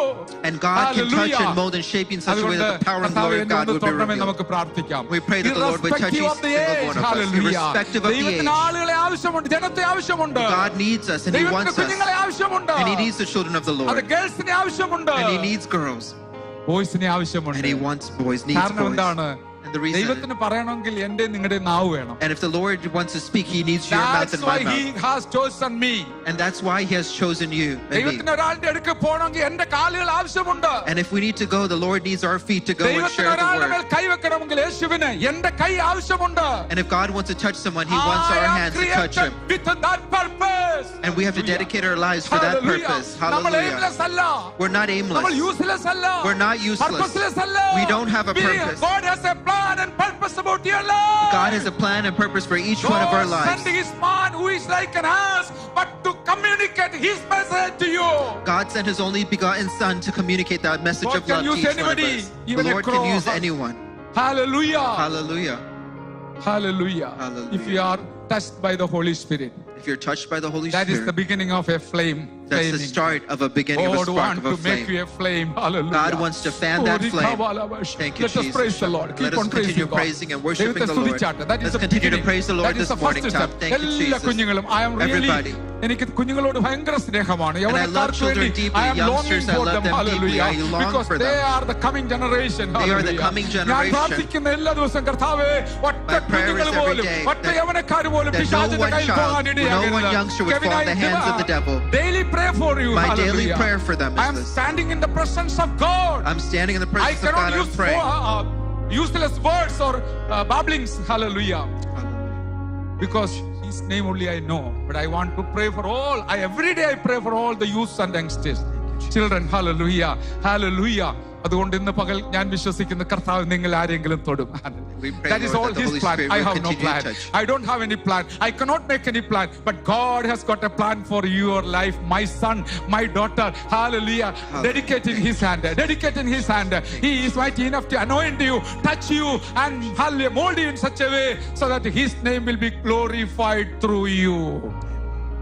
And God can touch Hallelujah. and mold and shape you in such a way that the power and കർത്താവേ, glory of God എന്നെ would be തൊടണമേ, revealed. നമുക്ക് പ്രാർത്ഥിക്കാം. We pray that the Lord would touch Irrespective each of the single age. one of us, Hallelujah. irrespective of the ദൈവത്തിന് age. ആളുകളെ ആവശ്യമുണ്ട്, ജനത്തെ ആവശ്യമുണ്ട്. God needs us and he ദൈവത്തിന് wants us. കുഞ്ഞുങ്ങളെ ആവശ്യമുണ്ട്. And he needs the children of the അത് Lord. ഗേൾസിനെ ആവശ്യമുണ്ട്. And he needs girls. ബോയ്സിനെ ആവശ്യമുണ്ട്. And he wants boys, needs കാരണം boys. എന്താണ്? And the reason, ദൈവത്തിന് പറയണമെങ്കിൽ എന്റെ നിങ്ങളുടെ നാവ് വേണം. and if the Lord wants to speak, he needs your mouth That's and why my He mouth. has chosen me. And that's why he has chosen you and me. ദൈവത്തിന് ഒരാളുടെ അടുക്ക് പോകണമെങ്കിൽ എന്റെ കാലുകൾ ആവശ്യമുണ്ട്. And if we need to go, the Lord needs our feet to go and ദൈവത്തിന് share the ഒരാളുടെ മേൽ word. കൈവെക്കണമെങ്കിൽ യേശുവിന് എന്റെ കൈ ആവശ്യമുണ്ട്. And if God wants to touch someone, he wants I our am hands to touch created him. with that purpose. And we have to dedicate our lives for that Hallelujah. purpose. നമ്മൾ Hallelujah. aimless അല്ല. We're not നമ്മൾ aimless. useless അല്ല. We're not useless. Purposeless അല്ല. We don't have a purpose. God has a plan and purpose about your life. God has a plan and purpose for each one of our God lives. sent His man who is like an ass, but to communicate His message to you. God sent his only begotten Son to communicate that message God of can love to use each one of anybody, us. even The a Lord crow. can use anyone. Hallelujah. Hallelujah. Hallelujah. Hallelujah. If you are touched by the Holy Spirit, If you're touched by the Holy that is the Spirit, beginning of a flame. that's the flaming. start of a beginning of a God spark wants of a to make flame. you a flame. Hallelujah. God wants to fan that flame. Thank you, Let us Jesus. praise the Lord. Let Keep us on continue praising God. praising and worshiping ദൈവത്തെ the Lord. സ്തുതിച്ചാട്ടെ. That is Let's the continue to beginning. praise the Lord That is this the first morning. step. Thank you, എല്ലാ Jesus. കുഞ്ഞുങ്ങളും, I am really, Everybody. എനിക്ക് കുഞ്ഞുങ്ങളോട് ഭയങ്കര സ്നേഹമാണ്. I love യൗവനക്കാർക്ക് children വേണ്ടി deeply. I am longing Youngsters, I for love them. them deeply. Hallelujah. I long Because for they them. are the coming generation. They are the Hallelujah. coming ഞാൻ generation. പ്രാർത്ഥിക്കുന്ന എല്ലാ ദിവസവും കർത്താവേ, ഒറ്റ My prayer is കുഞ്ഞുങ്ങൾ every പോലും, day ഒറ്റ that- യൗവനക്കാർ പോലും that no പിശാചിന്റെ one കയ്യിൽ child, പോകാൻ no ഇടയാകരുത്. one youngster would Kevin, fall I in the hands of the devil. daily pray for you. My daily Hallelujah. prayer for them I is am this. standing in the presence of God. I'm standing in the I presence of cannot God and use praying. useless words or babblings. Hallelujah. Because His name only I know. But I want to pray for all. Every day I pray for all the youths and youngsters. Children. Hallelujah. Hallelujah. അതുകൊണ്ട് ഇന്ന് പകൽ ഞാൻ വിശ്വസിക്കുന്ന കർത്താവ് നിങ്ങൾ ആരെങ്കിലും തൊടും. That is all His plan. I have no plan. I don't have any plan. I cannot make any plan. But God has got a plan for your life. My son, my daughter. Hallelujah. Dedicating His hand. Dedicating His hand. He is mighty enough to anoint you, touch you, and hallelujah, mold you in such a way so that His name will be glorified through you.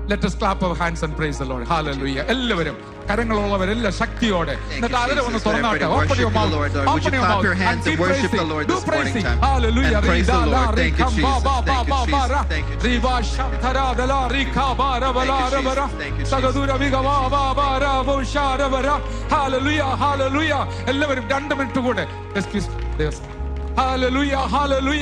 Let us clap our hands and praise the Lord. Hallelujah. എല്ലാവരും കരങ്ങളുള്ളവരെല്ലാം ശക്തിയോടെ എന്നിട്ട് അതിനെ ഒന്ന് തുറന്നാട്ടെ. Open your mouth. Open your mouth and keep praising. Do praising. Hallelujah. Praise the Lord. Thank you, Jesus. Thank you, Jesus. Thank you, Jesus. Hallelujah. Hallelujah. എല്ലാവരും 2 minute കൂടെ. Hallelujah. Hallelujah.